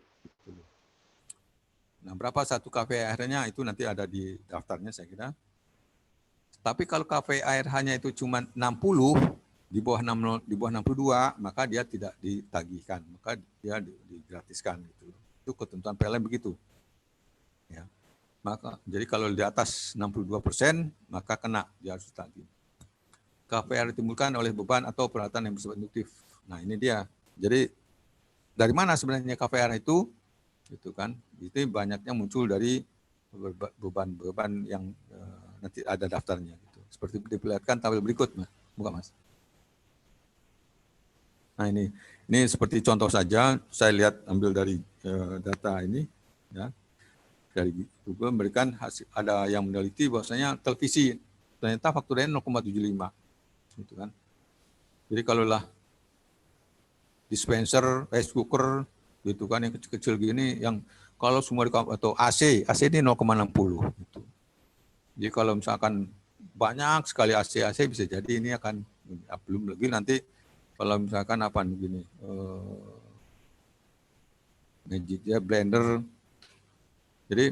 Nah, berapa satu KVARH-nya itu nanti ada di daftarnya saya kira. Tapi kalau KVARH-nya itu cuma 60, di bawah 62, maka dia tidak ditagihkan, maka dia digratiskan gitu. Itu ketentuan PLN begitu. Ya. Maka jadi kalau di atas 62%, maka kena, dia harus ditagih. KVAR ditimbulkan oleh beban atau peralatan yang bersifat induktif. Nah, ini dia. Jadi dari mana sebenarnya KVAR itu? Gitu kan. Itu banyaknya muncul dari beban-beban yang nanti ada daftarnya gitu. Seperti diperlihatkan tabel berikut, Mas. Buka, Mas. Nah, ini seperti contoh saja, saya lihat ambil dari data ini, ya, dari Google memberikan hasil, ada yang meneliti bahwasanya televisi ternyata faktornya 0,75, gitu kan. Jadi kalau lah dispenser, rice cooker, gitu kan yang kecil-kecil gini, yang kalau semua atau AC ini 0,60, gitu. Jadi kalau misalkan banyak sekali AC bisa jadi ini akan belum lagi nanti. Kalau misalkan apa begini, Magicnya blender. Jadi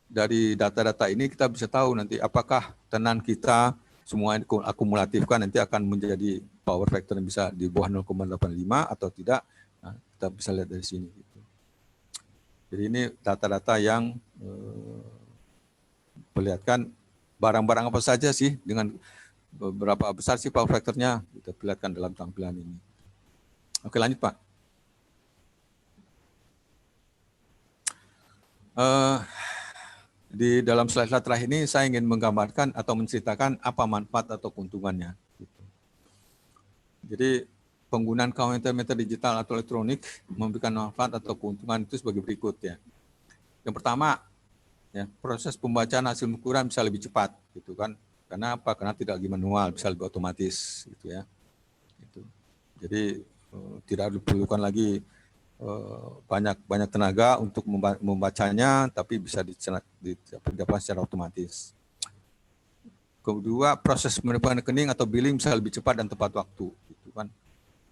dari data-data ini kita bisa tahu nanti apakah tenan kita semua akumulatifkan nanti akan menjadi power factor yang bisa di bawah 0,85 atau tidak. Nah, kita bisa lihat dari sini. Jadi ini data-data yang perlihatkan barang-barang apa saja sih dengan berapa besar sih power factor-nya, kita perlihatkan dalam tampilan ini. Oke, lanjut Pak. Di dalam slide-slide terakhir ini saya ingin menggambarkan atau menceritakan apa manfaat atau keuntungannya. Jadi penggunaan meter digital atau elektronik memberikan manfaat atau keuntungan itu sebagai berikut ya. Yang pertama, ya, proses pembacaan hasil ukuran bisa lebih cepat, gitu kan. Karena apa? Karena tidak lagi manual, bisa lebih otomatis, gitu ya. Gitu. Jadi tidak diperlukan lagi banyak tenaga untuk membacanya, tapi bisa didapat secara otomatis. Kedua, proses penerimaan rekening atau billing bisa lebih cepat dan tepat waktu, gitu kan.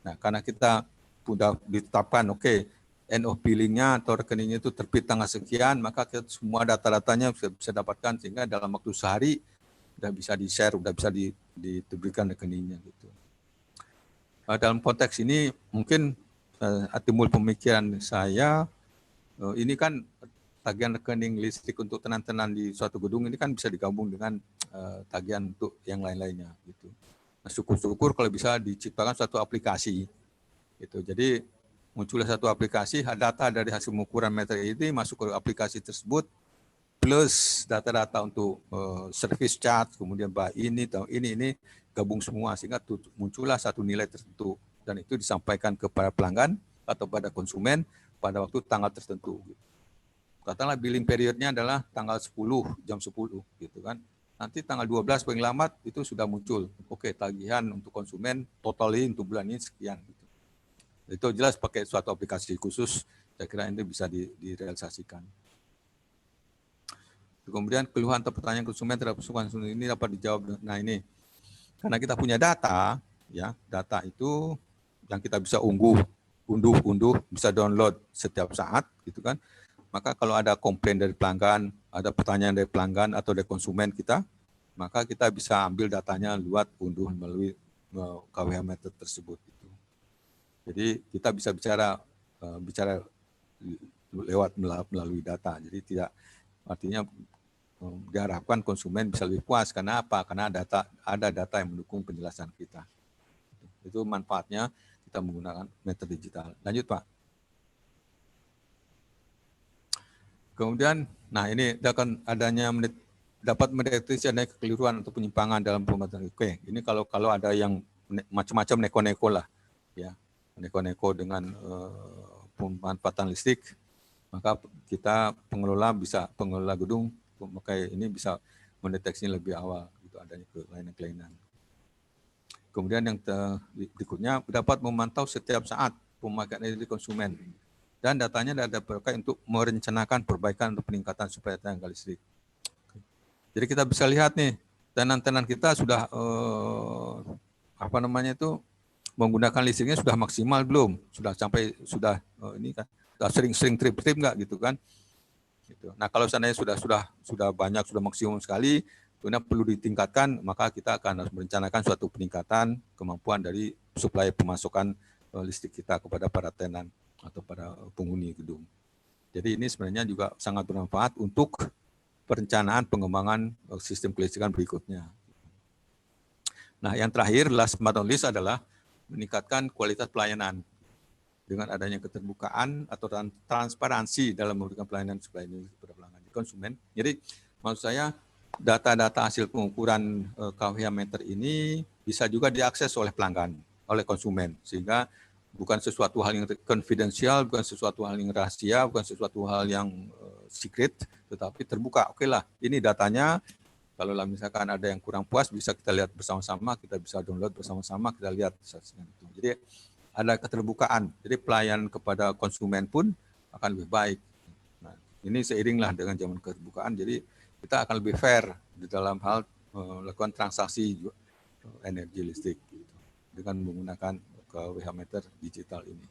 Nah, karena kita sudah ditetapkan, oke, end of billing-nya atau rekeningnya itu terbit tanggal sekian, maka kita semua data-datanya bisa dapatkan sehingga dalam waktu sehari udah bisa di-share, udah bisa diberikan rekeningnya gitu. Dalam konteks ini mungkin timbul pemikiran saya, ini kan tagihan rekening listrik untuk tenan-tenan di suatu gedung ini kan bisa digabung dengan tagihan untuk yang lain-lainnya gitu. Nah, syukur-syukur kalau bisa diciptakan suatu aplikasi gitu. Jadi muncullah satu aplikasi, data dari hasil pengukuran meter ini masuk ke aplikasi tersebut, plus data-data untuk service charge, kemudian ini gabung semua sehingga muncullah satu nilai tertentu dan itu disampaikan kepada pelanggan atau pada konsumen pada waktu tanggal tertentu. Katakanlah billing periodnya adalah tanggal 10 jam 10 gitu kan. Nanti tanggal 12 paling lambat itu sudah muncul. Oke, tagihan untuk konsumen totalnya untuk bulan ini sekian gitu. Itu jelas pakai suatu aplikasi khusus, saya kira ini bisa direalisasikan. Kemudian keluhan atau pertanyaan konsumen terhadap konsumen ini dapat dijawab. Nah ini, karena kita punya data, ya data itu yang kita bisa unduh, bisa download setiap saat, gitu kan. Maka kalau ada komplain dari pelanggan, ada pertanyaan dari pelanggan atau dari konsumen kita, maka kita bisa ambil datanya lewat unduh melalui KWH meter tersebut. Gitu. Jadi kita bisa bicara lewat melalui data. Jadi tidak artinya diharapkan konsumen bisa lebih puas karena apa? Karena ada data yang mendukung penjelasan kita. Itu manfaatnya kita menggunakan meter digital. Lanjut Pak. Kemudian, nah ini akan adanya dapat mendeteksi adanya kekeliruan atau penyimpangan dalam pembuatan. Oke, ini kalau ada yang macam-macam neko-neko lah, ya neko-neko dengan pemanfaatan listrik, maka kita pengelola gedung maka ini bisa mendeteksi lebih awal gitu adanya kelainan-kelainan. Kemudian yang berikutnya dapat memantau setiap saat pemakaian energi konsumen. Dan datanya dapat untuk merencanakan perbaikan untuk peningkatan suplai tenaga listrik. Jadi kita bisa lihat nih, tenan-tenan kita sudah menggunakan listriknya sudah maksimal belum? Sudah sampai ini kan sering-sering trip-trip enggak gitu kan? Gitu. Nah, kalau seandainya sudah banyak, sudah maksimum sekali, tentunya perlu ditingkatkan, maka kita akan harus merencanakan suatu peningkatan kemampuan dari suplai pemasukan listrik kita kepada para tenan atau para penghuni gedung. Jadi ini sebenarnya juga sangat bermanfaat untuk perencanaan pengembangan sistem kelistrikan berikutnya. Nah, yang terakhir, last but not least adalah meningkatkan kualitas pelayanan dengan adanya keterbukaan atau transparansi dalam memberikan pelayanan suplai energi kepada pelanggan konsumen. Jadi, maksud saya data-data hasil pengukuran kWh meter ini bisa juga diakses oleh pelanggan, oleh konsumen, sehingga bukan sesuatu hal yang confidential, bukan sesuatu hal yang rahasia, bukan sesuatu hal yang secret, tetapi terbuka. Oke lah, ini datanya. Kalau misalkan ada yang kurang puas, bisa kita lihat bersama-sama, kita bisa download bersama-sama, kita lihat. Jadi ada keterbukaan. Jadi pelayanan kepada konsumen pun akan lebih baik. Nah, ini seiringlah dengan zaman keterbukaan. Jadi kita akan lebih fair di dalam hal melakukan transaksi energi listrik dengan menggunakan kWh meter digital ini.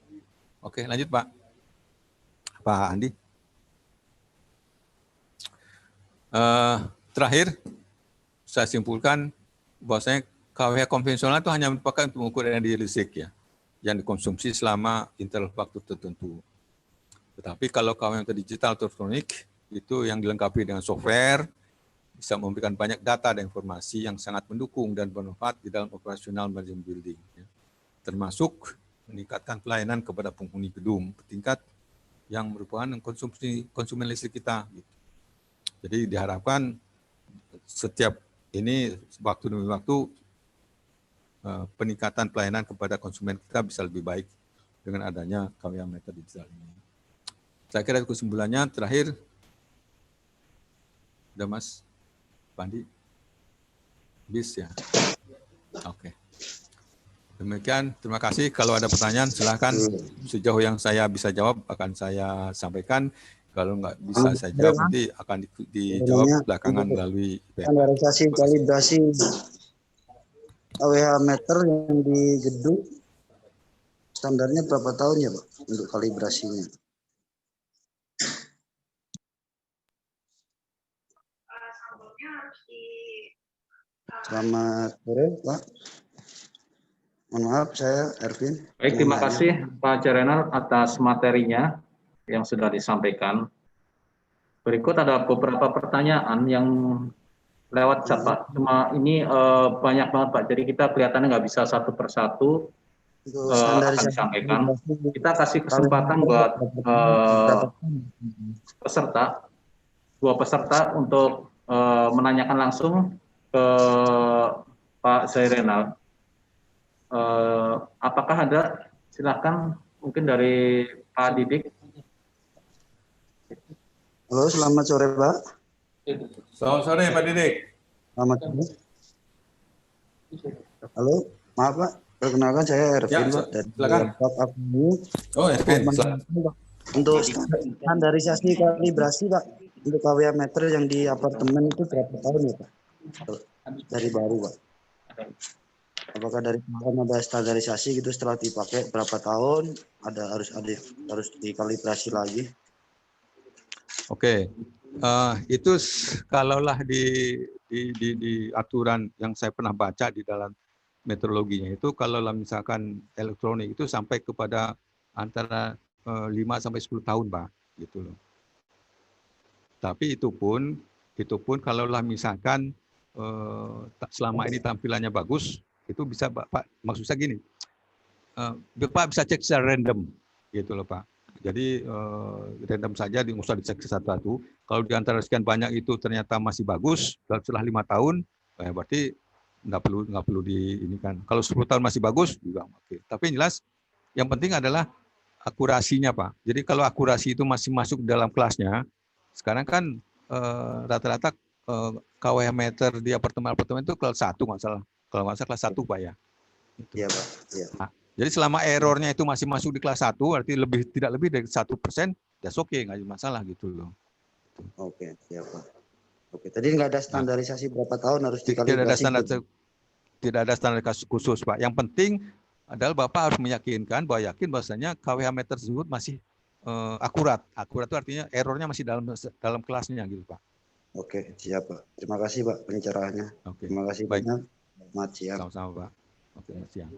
Oke, lanjut Pak. Pak Andi. Terakhir, saya simpulkan bahwasanya kWh konvensional itu hanya merupakan untuk mengukur energi listrik ya, yang dikonsumsi selama interval waktu tertentu. Tetapi kalau kWh meter digital atau elektronik, itu yang dilengkapi dengan software, bisa memberikan banyak data dan informasi yang sangat mendukung dan bermanfaat di dalam operasional manajemen building. Ya. Termasuk meningkatkan pelayanan kepada penghuni gedung bertingkat yang merupakan konsumen listrik kita. Jadi diharapkan setiap ini waktu demi waktu peningkatan pelayanan kepada konsumen kita bisa lebih baik dengan adanya kWh meter digital ini. Saya kira kesimpulannya terakhir, udah Mas Pandi, bis ya. Oke. Demikian, terima kasih. Kalau ada pertanyaan, silakan. Sejauh yang saya bisa jawab, akan saya sampaikan. Kalau nggak bisa saya jawab, nanti akan dijawab belakangan melalui standarisasi kalibrasi kWh meter yang di gedung, standarnya berapa tahun ya Pak untuk kalibrasinya? Selamat sore Pak. Mohon maaf, saya Ervin. Baik, terima kasih Pak Cerenal atas materinya yang sudah disampaikan. Berikut ada beberapa pertanyaan yang lewat chat Pak. Cuma ini banyak banget Pak, jadi kita kelihatannya nggak bisa satu persatu akan disampaikan. Kita kasih kesempatan buat dua peserta untuk menanyakan langsung ke Pak Cerenal. Apakah ada? Silakan, mungkin dari Pak Didik. Halo, selamat sore Pak. Selamat sore Pak Didik. Selamat sore. Halo, maaf Pak. Perkenalkan saya Ervin Pak dari Pak Abdu. Oh, Ervin. Untuk standarisasi kalibrasi Pak untuk kWh meter yang di apartemen itu berapa tahun ya Pak? Dari baru Pak. Apakah dari kemarin ada standarisasi gitu setelah dipakai berapa tahun harus dikalibrasi lagi? Oke, itu kalaulah di aturan yang saya pernah baca di dalam meteorologinya itu, kalau misalkan elektronik itu sampai kepada antara 5 sampai 10 tahun, Pak, gitu loh. Tapi itu pun kalaulah misalkan selama ini tampilannya bagus, itu bisa Pak, maksud saya gini, Bapak bisa cek secara random, gitu loh Pak. Jadi random saja, nggak usah dicek satu-satu. Kalau di antara sekian banyak itu ternyata masih bagus, setelah 5 tahun, berarti nggak perlu di ini kan. Kalau 10 tahun masih bagus juga oke. Tapi yang jelas, yang penting adalah akurasinya Pak. Jadi kalau akurasi itu masih masuk dalam kelasnya, sekarang kan rata-rata kWh meter di apartemen itu kelas 1 nggak salah. Kalau nggak salah kelas 1 Pak ya. Iya Pak. Iya. Jadi selama errornya itu masih masuk di kelas 1, arti tidak lebih dari 1%, that's okay, nggak ada masalah gitu loh. Oke, iya Pak. Oke, tadi nggak ada standarisasi berapa tahun harus Tidak ada dikalibrasi. tidak ada standar khusus, Pak. Yang penting adalah Bapak harus meyakinkan bahwasanya KWH meter tersebut masih akurat. Akurat itu artinya errornya masih dalam kelasnya gitu, Pak. Oke, siap Pak. Terima kasih Pak pencerahannya. Oke. Terima kasih Baik. banyak. Selamat siang. Sama-sama, Pak. Oke, siang.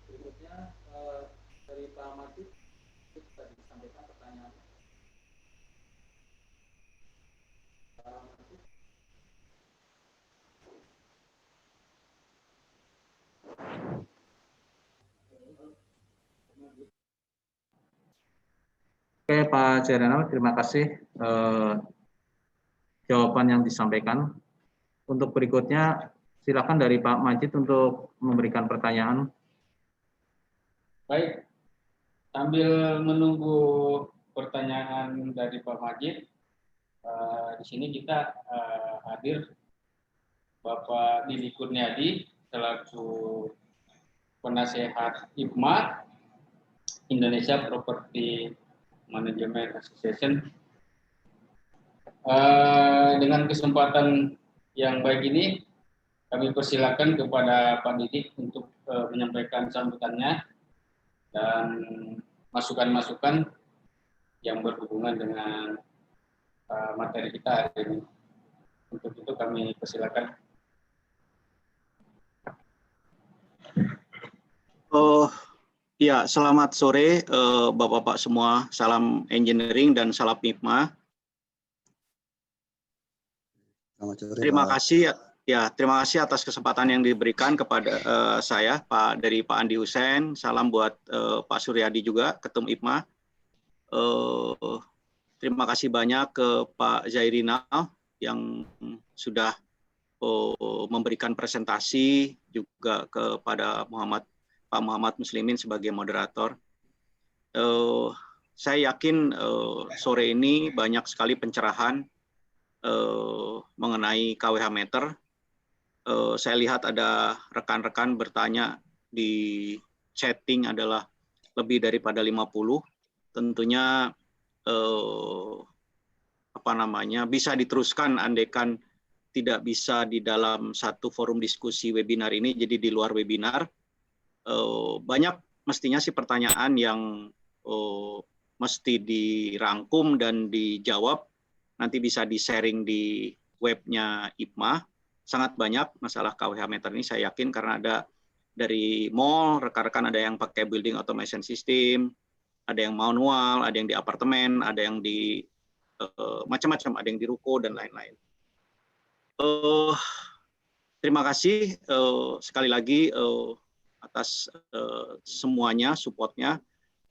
Berikutnya dari Pak Majid bisa disampaikan pertanyaan. Oke Pak Jairana, terima kasih jawaban yang disampaikan. Untuk berikutnya silakan dari Pak Majid untuk memberikan pertanyaan. Baik, sambil menunggu pertanyaan dari Pak Majid, di sini kita hadir Bapak Didi Kurniadi selaku penasehat IPMA Indonesia Property Management Association. Dengan kesempatan yang baik ini, kami persilakan kepada Pak Didi untuk menyampaikan sambutannya dan masukan-masukan yang berhubungan dengan materi kita hari ini. Untuk itu kami persilakan. Ya, selamat sore Bapak-Bapak semua. Salam engineering dan salam IPMA. Selamat sore, Terima Pak. kasih ya, terima kasih atas kesempatan yang diberikan kepada saya dari Pak Andi Hussein. Salam buat Pak Suryadi juga, Ketum IPMA. Terima kasih banyak ke Pak Zairina yang sudah memberikan presentasi, juga kepada Pak Muhammad Muslimin sebagai moderator. Saya yakin sore ini banyak sekali pencerahan mengenai KWH meter. Saya lihat ada rekan-rekan bertanya di chatting adalah lebih daripada 50. Tentunya bisa diteruskan andaikan tidak bisa di dalam satu forum diskusi webinar ini, jadi di luar webinar. Banyak mestinya sih pertanyaan yang mesti dirangkum dan dijawab. Nanti bisa di-sharing di webnya IPMA. Sangat banyak masalah KWH meter ini saya yakin, karena ada dari mall, rekan-rekan ada yang pakai building automation system, ada yang manual, ada yang di apartemen, ada yang di macam-macam, ada yang di ruko dan lain-lain. Terima kasih sekali lagi atas semuanya, supportnya.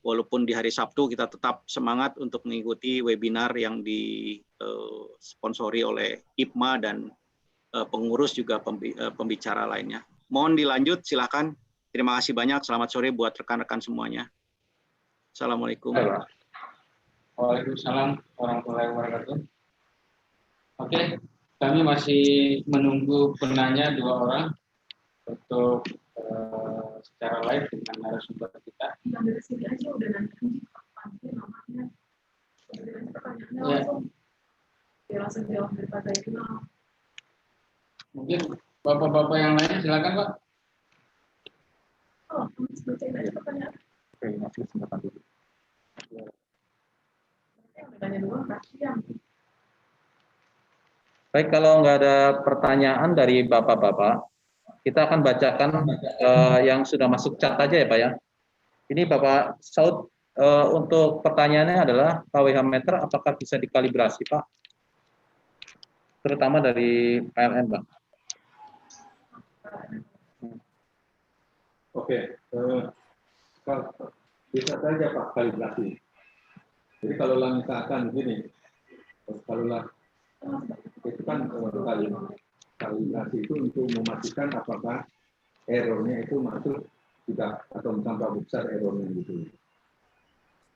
Walaupun di hari Sabtu kita tetap semangat untuk mengikuti webinar yang disponsori oleh IPMA dan pengurus juga pembicara lainnya. Mohon dilanjut, silakan. Terima kasih banyak. Selamat sore buat rekan-rekan semuanya. Assalamualaikum. Waalaikumsalam warahmatullahi wabarakatuh. Oke, kami masih menunggu penanya 2 orang untuk secara live dengan narasumber kita. Dari sini aja udah nanti namanya. Pertanyaannya Ya. langsung jawab daripada itu. Mungkin bapak-bapak yang lain silakan Pak. Oh, bacain aja pertanyaan. Oke, masih kesempatan dulu. Tanya dulu, kasihan. Baik, kalau nggak ada pertanyaan dari bapak-bapak, kita akan bacakan yang sudah masuk chat aja ya Pak ya. Ini Bapak Saud, untuk pertanyaannya adalah KWH meter apakah bisa dikalibrasi Pak? Terutama dari PLN Pak. Oke, bisa saja Pak kalibrasi. Jadi kalau misalkan begini, kalau itu kan kalibrasi itu untuk memastikan apakah errornya itu masuk tidak atau tambah besar errornya gitu.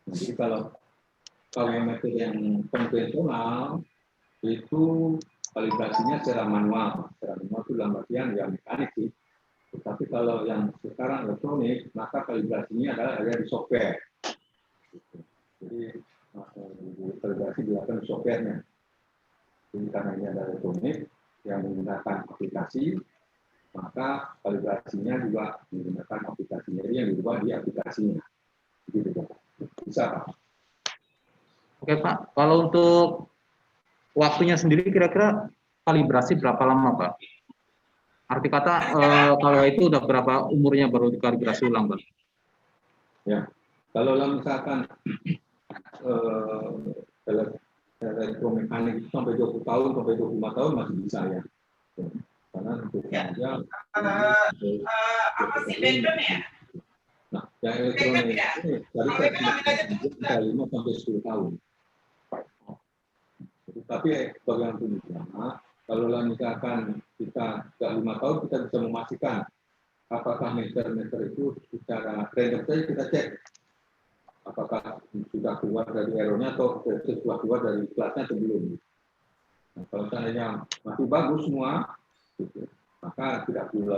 Nah, jadi kalau metode yang konvensional itu kalibrasinya secara manual. Secara manual itu dalam artian ya mekanik sih. Tetapi kalau yang sekarang elektronik, maka kalibrasinya adalah ada di software. Jadi kalibrasi dilakukan di softwarenya. Jadi karena ini ada elektronik yang menggunakan aplikasi, maka kalibrasinya juga menggunakan aplikasinya, yang dirubah di aplikasinya. Begitu, Pak. Bisa, Pak. Oke Pak, kalau untuk waktunya sendiri kira-kira kalibrasi berapa lama Pak? Arti kata kalau itu udah berapa umurnya baru dikalibrasi ulang Pak? Ya, kalau misalkan elektromekanik sampai 20 tahun, sampai 25 tahun masih bisa ya. Karena untuk saja apa sih background ya? Nah, yang elektronik ini tadi saya 5 sampai 10 tahun. Tapi bagaimana kalau misalkan kita nggak 5 tahun, kita bisa memastikan apakah meter itu secara random saja kita cek apakah sudah keluar dari errornya atau sudah keluar dari kelasnya atau belum. Nah, kalau seandainya masih bagus semua, gitu, maka tidak perlu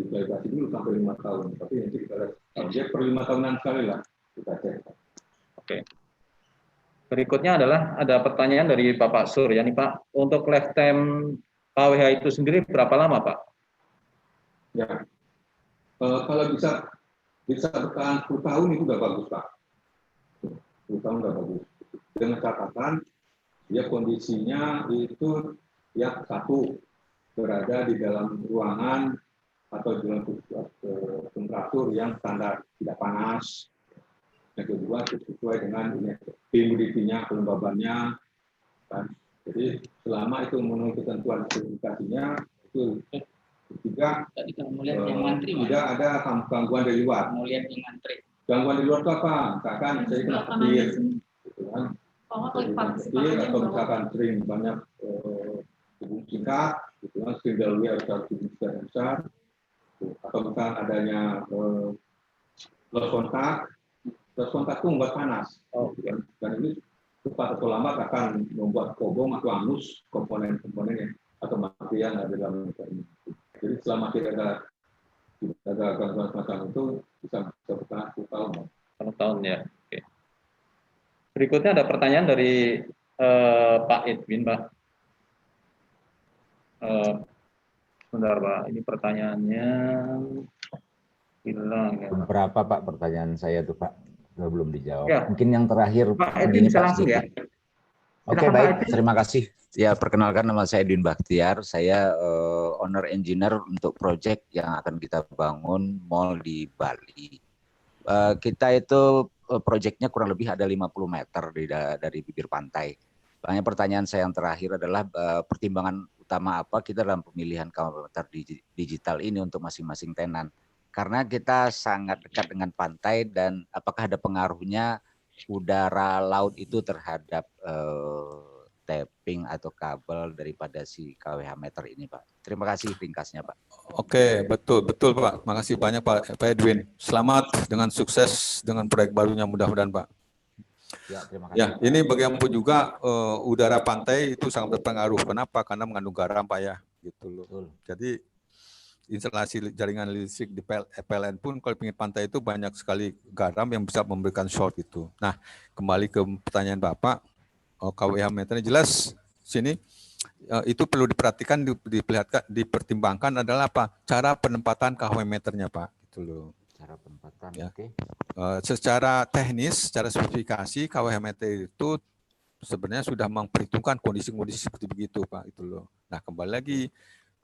dikalibrasi dulu sampai 5 tahun. Tapi nanti kita lihat, kalau dia per 5 tahunan sekali lah kita cek. Oke. Berikutnya adalah ada pertanyaan dari Bapak Surya nih Pak. Untuk lifetime KWH itu sendiri berapa lama Pak? Ya, kalau bisa bertahan 10 tahun itu udah bagus Pak. 10 tahun udah bagus. Dengan catatan dia kondisinya itu ya satu berada di dalam ruangan atau di dalam temperatur yang standar, tidak panas. Yang kedua sesuai dengan humidity-nya, kelembabannya, kan. Jadi selama itu memenuhi ketentuan spesifikasinya, itu ketiga tidak ada gangguan dari luar. Gangguan dari luar itu apa? Misalkan saya kena petir, gitu kan? Petir atau misalkan sering banyak hubung singkat, gitu kan? Spindle wear atau hubung besar, atau misalkan adanya loss kontak. Loss kontak itu membuat panas, dan ini cepat atau lambat akan membuat kobong atau angus komponen-komponen yang atau material yang ada dalam meter ini. Jadi selama tidak ada gangguan semacam itu bisa bertahan 10 tahun. 10 tahun ya. Oke. Berikutnya ada pertanyaan dari Pak Edwin Pak. Sebentar Pak, ini pertanyaannya hilang ya. Berapa Pak pertanyaan saya tuh Pak? Belum dijawab. Ya. Mungkin yang terakhir. Pak Edwin bisa langsung ya. Oke, baik, terima kasih. Ya, perkenalkan nama saya Edwin Bakhtiar. Saya owner engineer untuk proyek yang akan kita bangun mall di Bali. Kita itu proyeknya kurang lebih ada 50 meter dari bibir pantai. Makanya pertanyaan saya yang terakhir adalah pertimbangan utama apa kita dalam pemilihan kilometer digital ini untuk masing-masing tenan. Karena kita sangat dekat dengan pantai dan apakah ada pengaruhnya udara laut itu terhadap tapping atau kabel daripada si KWH meter ini Pak. Terima kasih ringkasnya Pak. Oke, betul Pak. Makasih banyak Pak Edwin. Selamat dengan sukses dengan proyek barunya mudah-mudahan Pak. Ya, terima kasih. Ya, ini bagaimanapun juga udara pantai itu sangat berpengaruh. Kenapa? Karena mengandung garam Pak ya, gitu loh. Betul. Jadi instalasi jaringan listrik di PLN pun kalau pinggir pantai itu banyak sekali garam yang bisa memberikan short itu. Nah, kembali ke pertanyaan Bapak, KWH meternya jelas sini itu perlu diperhatikan, dipertimbangkan adalah apa? Cara penempatan KWH meternya Pak, gitu loh. Cara penempatan, ya. Oke. Secara teknis, secara spesifikasi KWH meter itu sebenarnya sudah memperhitungkan kondisi-kondisi seperti begitu Pak, itu loh. Nah, kembali lagi.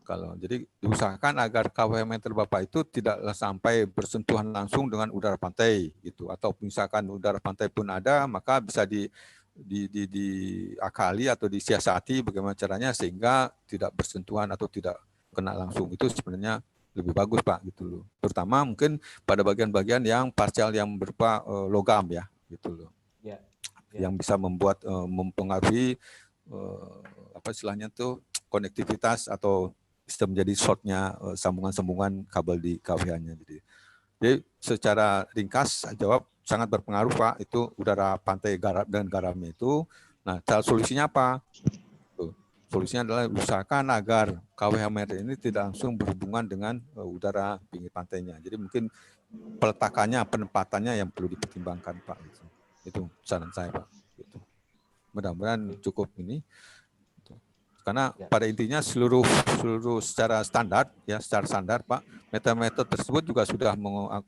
Jadi diusahakan agar KWH meter Bapak itu tidaklah sampai bersentuhan langsung dengan udara pantai gitu, atau misalkan udara pantai pun ada maka bisa diakali atau disiasati bagaimana caranya sehingga tidak bersentuhan atau tidak kena langsung. Itu sebenarnya lebih bagus Pak gitu loh. Terutama mungkin pada bagian-bagian yang parsial yang berupa logam ya gitu loh. Ya. Yang bisa membuat mempengaruhi apa istilahnya tuh konektivitas atau bisa menjadi shortnya sambungan-sambungan kabel di KWH-nya. Jadi secara ringkas jawab sangat berpengaruh Pak, itu udara pantai dan garamnya itu. Nah, cara solusinya apa? solusinya adalah usahakan agar KWH meter ini tidak langsung berhubungan dengan udara pinggir pantainya. Jadi mungkin peletakannya, penempatannya yang perlu dipertimbangkan, Pak. Itu saran saya, Pak. Gitu. Mudah-mudahan cukup ini. Karena pada intinya seluruh secara standar, ya secara standar, Pak, meter-meter tersebut juga sudah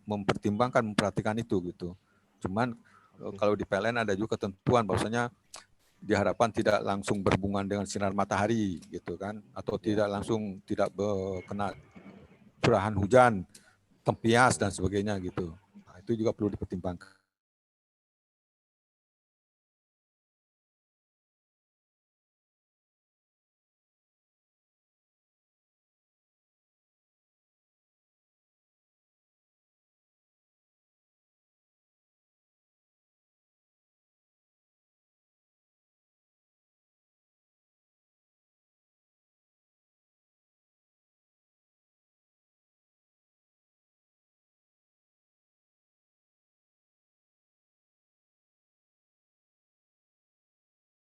mempertimbangkan, memperhatikan itu gitu. Cuman kalau di PLN ada juga ketentuan bahwasanya diharapkan tidak langsung berhubungan dengan sinar matahari gitu kan, atau tidak langsung kena curahan hujan, tempias dan sebagainya gitu. Nah, itu juga perlu dipertimbangkan.